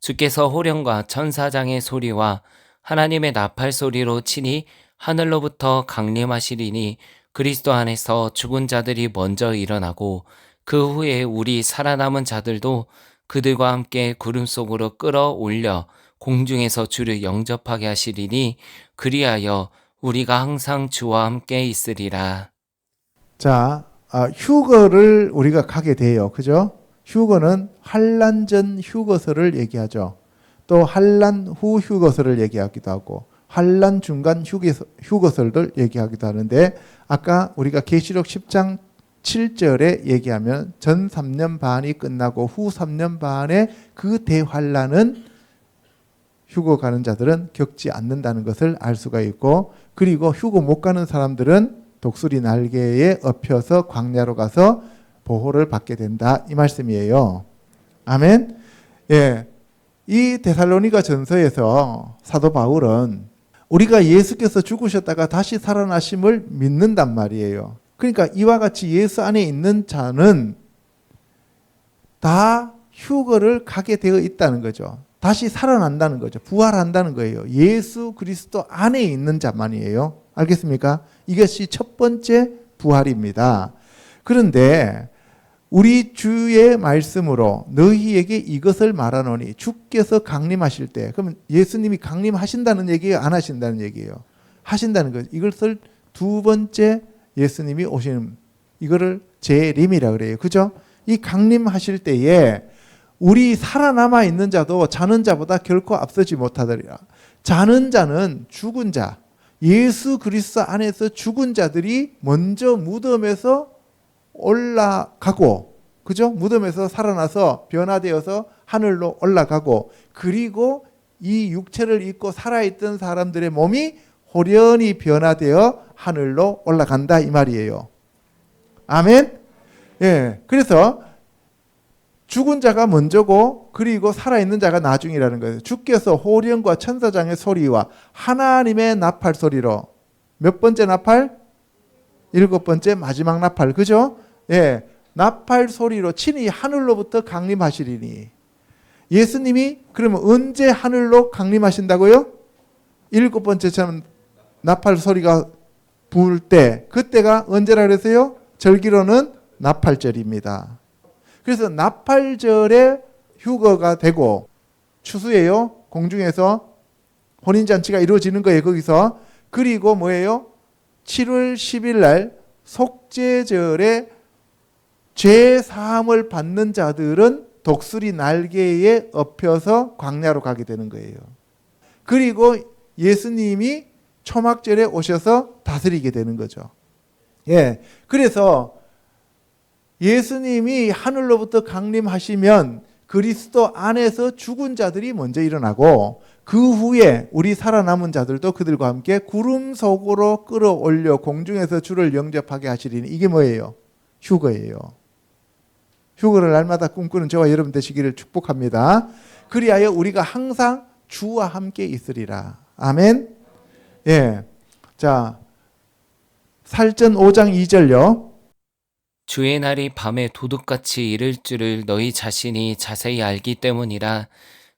B: 주께서 호령과 천사장의 소리와 하나님의 나팔 소리로 치니 하늘로부터 강림하시리니 그리스도 안에서 죽은 자들이 먼저 일어나고 그 후에 우리 살아남은 자들도 그들과 함께 구름 속으로 끌어올려 공중에서 주를 영접하게 하시리니 그리하여 우리가 항상 주와 함께 있으리라.
A: 자, 휴거를 우리가 가게 돼요. 그죠? 휴거는 환난 전 휴거설을 얘기하죠. 또 환난 후 휴거설을 얘기하기도 하고 환난 중간 휴거설들 얘기하기도 하는데 아까 우리가 계시록 10장 7절에 얘기하면 전 3년 반이 끝나고 후 3년 반의 그 대환란은 휴거 가는 자들은 겪지 않는다는 것을 알 수가 있고 그리고 휴거 못 가는 사람들은 독수리 날개에 엎혀서 광야로 가서 보호를 받게 된다 이 말씀이에요. 아멘. 예, 이 데살로니가 전서에서 사도 바울은 우리가 예수께서 죽으셨다가 다시 살아나심을 믿는단 말이에요. 그러니까 이와 같이 예수 안에 있는 자는 다 휴거를 가게 되어 있다는 거죠. 다시 살아난다는 거죠. 부활한다는 거예요. 예수 그리스도 안에 있는 자만이에요. 알겠습니까? 이것이 첫 번째 부활입니다. 그런데 우리 주의 말씀으로 너희에게 이것을 말하노니 주께서 강림하실 때 그러면 예수님이 강림하신다는 얘기예요? 안 하신다는 얘기예요? 하신다는 거예요. 이것을 두 번째 예수님이 오시는 이거를 재림이라고 그래요. 그죠? 이 강림하실 때에 우리 살아남아 있는 자도 자는 자보다 결코 앞서지 못하더리라. 자는 자는 죽은 자, 예수 그리스도 안에서 죽은 자들이 먼저 무덤에서 올라가고, 그죠? 무덤에서 살아나서 변화되어서 하늘로 올라가고, 그리고 이 육체를 입고 살아있던 사람들의 몸이 호련히 변화되어 하늘로 올라간다 이 말이에요. 아멘. 예. 그래서 죽은 자가 먼저고 그리고 살아있는 자가 나중이라는 거예요. 주께서 호령과 천사장의 소리와 하나님의 나팔 소리로 몇 번째 나팔? 일곱 번째 마지막 나팔. 그죠? 예. 나팔 소리로 친히 하늘로부터 강림하시리니. 예수님이 그러면 언제 하늘로 강림하신다고요? 일곱 번째처럼 나팔 소리가 부을 때 그때가 언제라 그랬어요? 절기로는 나팔절입니다. 그래서 나팔절에 휴거가 되고 추수예요. 공중에서 혼인잔치가 이루어지는 거예요. 거기서. 그리고 뭐예요? 7월 10일 날 속죄절에 죄 사함을 받는 자들은 독수리 날개에 엎혀서 광야로 가게 되는 거예요. 그리고 예수님이 초막절에 오셔서 다스리게 되는 거죠. 예. 그래서 예수님이 하늘로부터 강림하시면 그리스도 안에서 죽은 자들이 먼저 일어나고 그 후에 우리 살아남은 자들도 그들과 함께 구름 속으로 끌어올려 공중에서 주를 영접하게 하시리니 이게 뭐예요? 휴거예요. 휴거를 날마다 꿈꾸는 저와 여러분 되시기를 축복합니다. 그리하여 우리가 항상 주와 함께 있으리라. 아멘. 예. 자, 살전 5장 2절요.
B: 주의 날이 밤에 도둑같이 이를 줄을 너희 자신이 자세히 알기 때문이라.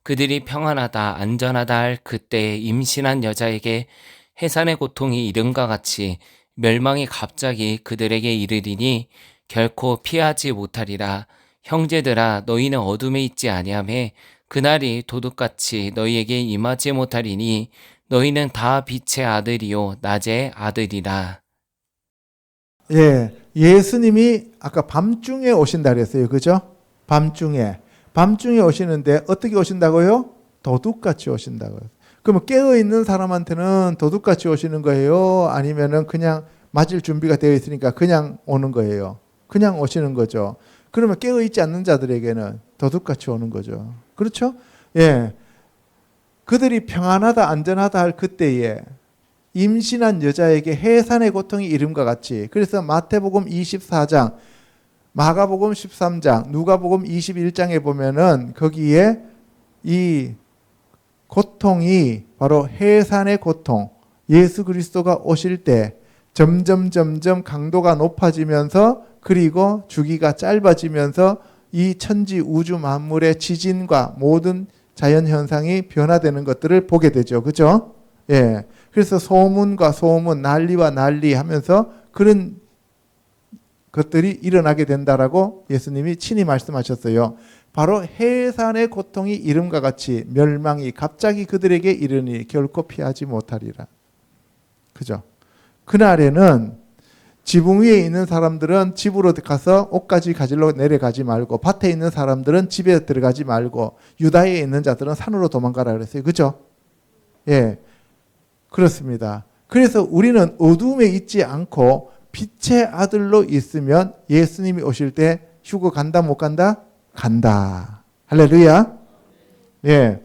B: 그들이 평안하다 안전하다 할 그때에 임신한 여자에게 해산의 고통이 이름과 같이 멸망이 갑자기 그들에게 이르리니 결코 피하지 못하리라. 형제들아 너희는 어둠에 있지 아니하매 그날이 도둑같이 너희에게 임하지 못하리니 너희는 다 빛의 아들이요 낮의 아들이라.
A: 예. 예수님이 아까 밤중에 오신다 그랬어요. 그죠? 밤중에 오시는데 어떻게 오신다고요? 도둑같이 오신다고요. 그러면 깨어있는 사람한테는 도둑같이 오시는 거예요? 아니면은 그냥 맞을 준비가 되어 있으니까 그냥 오는 거예요? 그냥 오시는 거죠. 그러면 깨어있지 않는 자들에게는 도둑같이 오는 거죠. 그렇죠? 예. 그들이 평안하다 안전하다 할 그때에 임신한 여자에게 해산의 고통이 이름과 같이, 그래서 마태복음 24장, 마가복음 13장, 누가복음 21장에 보면은 거기에 이 고통이 바로 해산의 고통, 예수 그리스도가 오실 때 점점 강도가 높아지면서 그리고 주기가 짧아지면서 이 천지 우주 만물의 지진과 모든 자연 현상이 변화되는 것들을 보게 되죠. 그죠? 예. 그래서 소문과 소문, 난리와 난리 하면서 그런 것들이 일어나게 된다라고 예수님이 친히 말씀하셨어요. 바로 해산의 고통이 이름과 같이 멸망이 갑자기 그들에게 이르니 결코 피하지 못하리라. 그죠? 그날에는 지붕 위에 있는 사람들은 집으로 가서 옷가지 가지러 내려가지 말고, 밭에 있는 사람들은 집에 들어가지 말고, 유다에 있는 자들은 산으로 도망가라 그랬어요. 그죠? 예. 그렇습니다. 그래서 우리는 어둠에 있지 않고 빛의 아들로 있으면 예수님이 오실 때 휴거 간다 못 간다? 간다. 할렐루야. 예.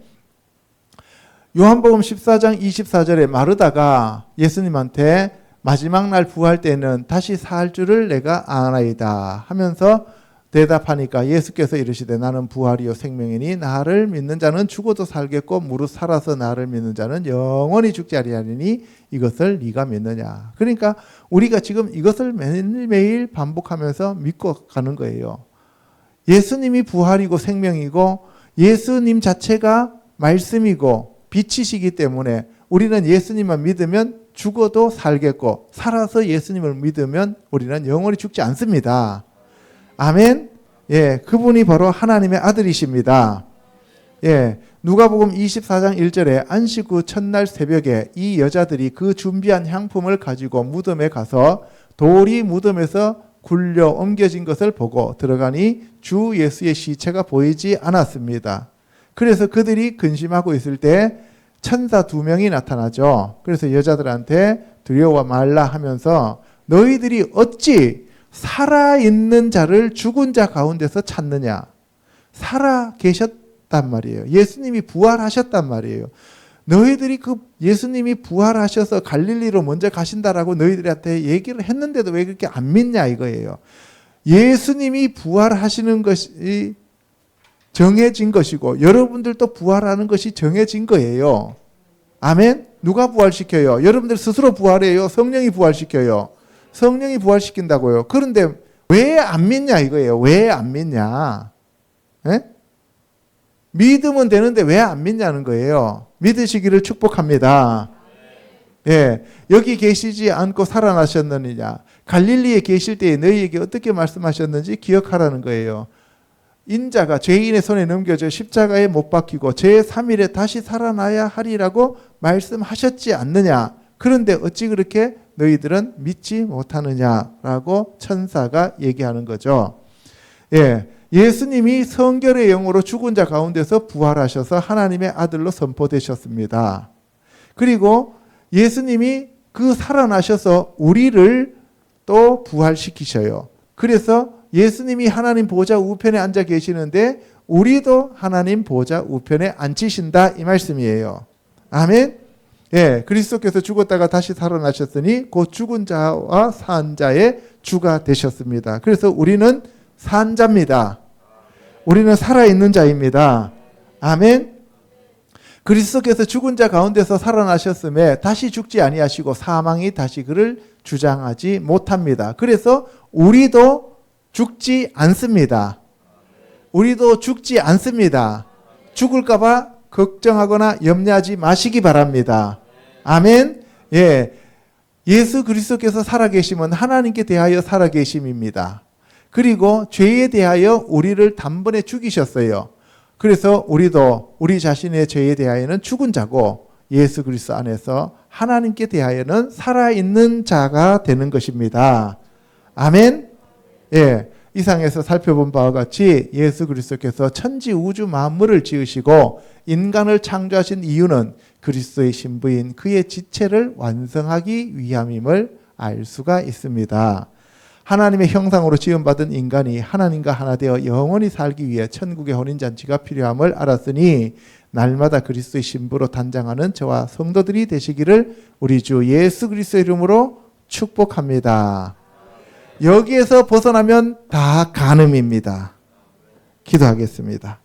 A: 요한복음 14장 24절에 마르다가 예수님한테 마지막 날 부활 때는 다시 살 줄을 내가 아나이다 하면서 대답하니까 예수께서 이르시되 나는 부활이요 생명이니 나를 믿는 자는 죽어도 살겠고 무릇 살아서 나를 믿는 자는 영원히 죽지 아니하리니 이것을 네가 믿느냐. 그러니까 우리가 지금 이것을 매일매일 반복하면서 믿고 가는 거예요. 예수님이 부활이고 생명이고 예수님 자체가 말씀이고 빛이시기 때문에 우리는 예수님만 믿으면 죽어도 살겠고 살아서 예수님을 믿으면 우리는 영원히 죽지 않습니다. 아멘. 예, 그분이 바로 하나님의 아들이십니다. 예, 누가복음 24장 1절에 안식 후 첫날 새벽에 이 여자들이 그 준비한 향품을 가지고 무덤에 가서 돌이 무덤에서 굴려 옮겨진 것을 보고 들어가니 주 예수의 시체가 보이지 않았습니다. 그래서 그들이 근심하고 있을 때 천사 2명이 나타나죠. 그래서 여자들한테 두려워 말라 하면서 너희들이 어찌 살아있는 자를 죽은 자 가운데서 찾느냐. 살아 계셨단 말이에요. 예수님이 부활하셨단 말이에요. 너희들이 그 예수님이 부활하셔서 갈릴리로 먼저 가신다라고 너희들한테 얘기를 했는데도 왜 그렇게 안 믿냐 이거예요. 예수님이 부활하시는 것이 정해진 것이고 여러분들도 부활하는 것이 정해진 거예요. 아멘. 누가 부활시켜요? 여러분들 스스로 부활해요? 성령이 부활시켜요? 성령이 부활시킨다고요. 그런데 왜 안 믿냐 이거예요. 왜 안 믿냐? 예? 믿으면 되는데 왜 안 믿냐는 거예요. 믿으시기를 축복합니다. 예, 여기 계시지 않고 살아나셨느냐. 갈릴리에 계실 때에 너희에게 어떻게 말씀하셨는지 기억하라는 거예요. 인자가 죄인의 손에 넘겨져 십자가에 못 박히고 제3일에 다시 살아나야 하리라고 말씀하셨지 않느냐. 그런데 어찌 그렇게 너희들은 믿지 못하느냐라고 천사가 얘기하는 거죠. 예, 예수님이 성결의 영으로 죽은 자 가운데서 부활하셔서 하나님의 아들로 선포되셨습니다. 그리고 예수님이 그 살아나셔서 우리를 또 부활시키셔요. 그래서 예수님이 하나님 보좌 우편에 앉아 계시는데 우리도 하나님 보좌 우편에 앉히신다 이 말씀이에요. 아멘. 예, 그리스도께서 죽었다가 다시 살아나셨으니 곧 죽은 자와 산 자의 주가 되셨습니다. 그래서 우리는 산 자입니다. 우리는 살아있는 자입니다. 아멘. 그리스도께서 죽은 자 가운데서 살아나셨음에 다시 죽지 아니하시고 사망이 다시 그를 주장하지 못합니다. 그래서 우리도 죽지 않습니다. 우리도 죽지 않습니다. 죽을까 봐 걱정하거나 염려하지 마시기 바랍니다. 아멘. 예. 예수 그리스도께서 살아계심은 하나님께 대하여 살아계심입니다. 그리고 죄에 대하여 우리를 단번에 죽이셨어요. 그래서 우리도 우리 자신의 죄에 대하여는 죽은 자고 예수 그리스도 안에서 하나님께 대하여는 살아있는 자가 되는 것입니다. 아멘. 예. 이상에서 살펴본 바와 같이 예수 그리스도께서 천지 우주 만물을 지으시고 인간을 창조하신 이유는 그리스도의 신부인 그의 지체를 완성하기 위함임을 알 수가 있습니다. 하나님의 형상으로 지음받은 인간이 하나님과 하나 되어 영원히 살기 위해 천국의 혼인잔치가 필요함을 알았으니 날마다 그리스도의 신부로 단장하는 저와 성도들이 되시기를 우리 주 예수 그리스도의 이름으로 축복합니다. 여기에서 벗어나면 다 간음입니다. 기도하겠습니다.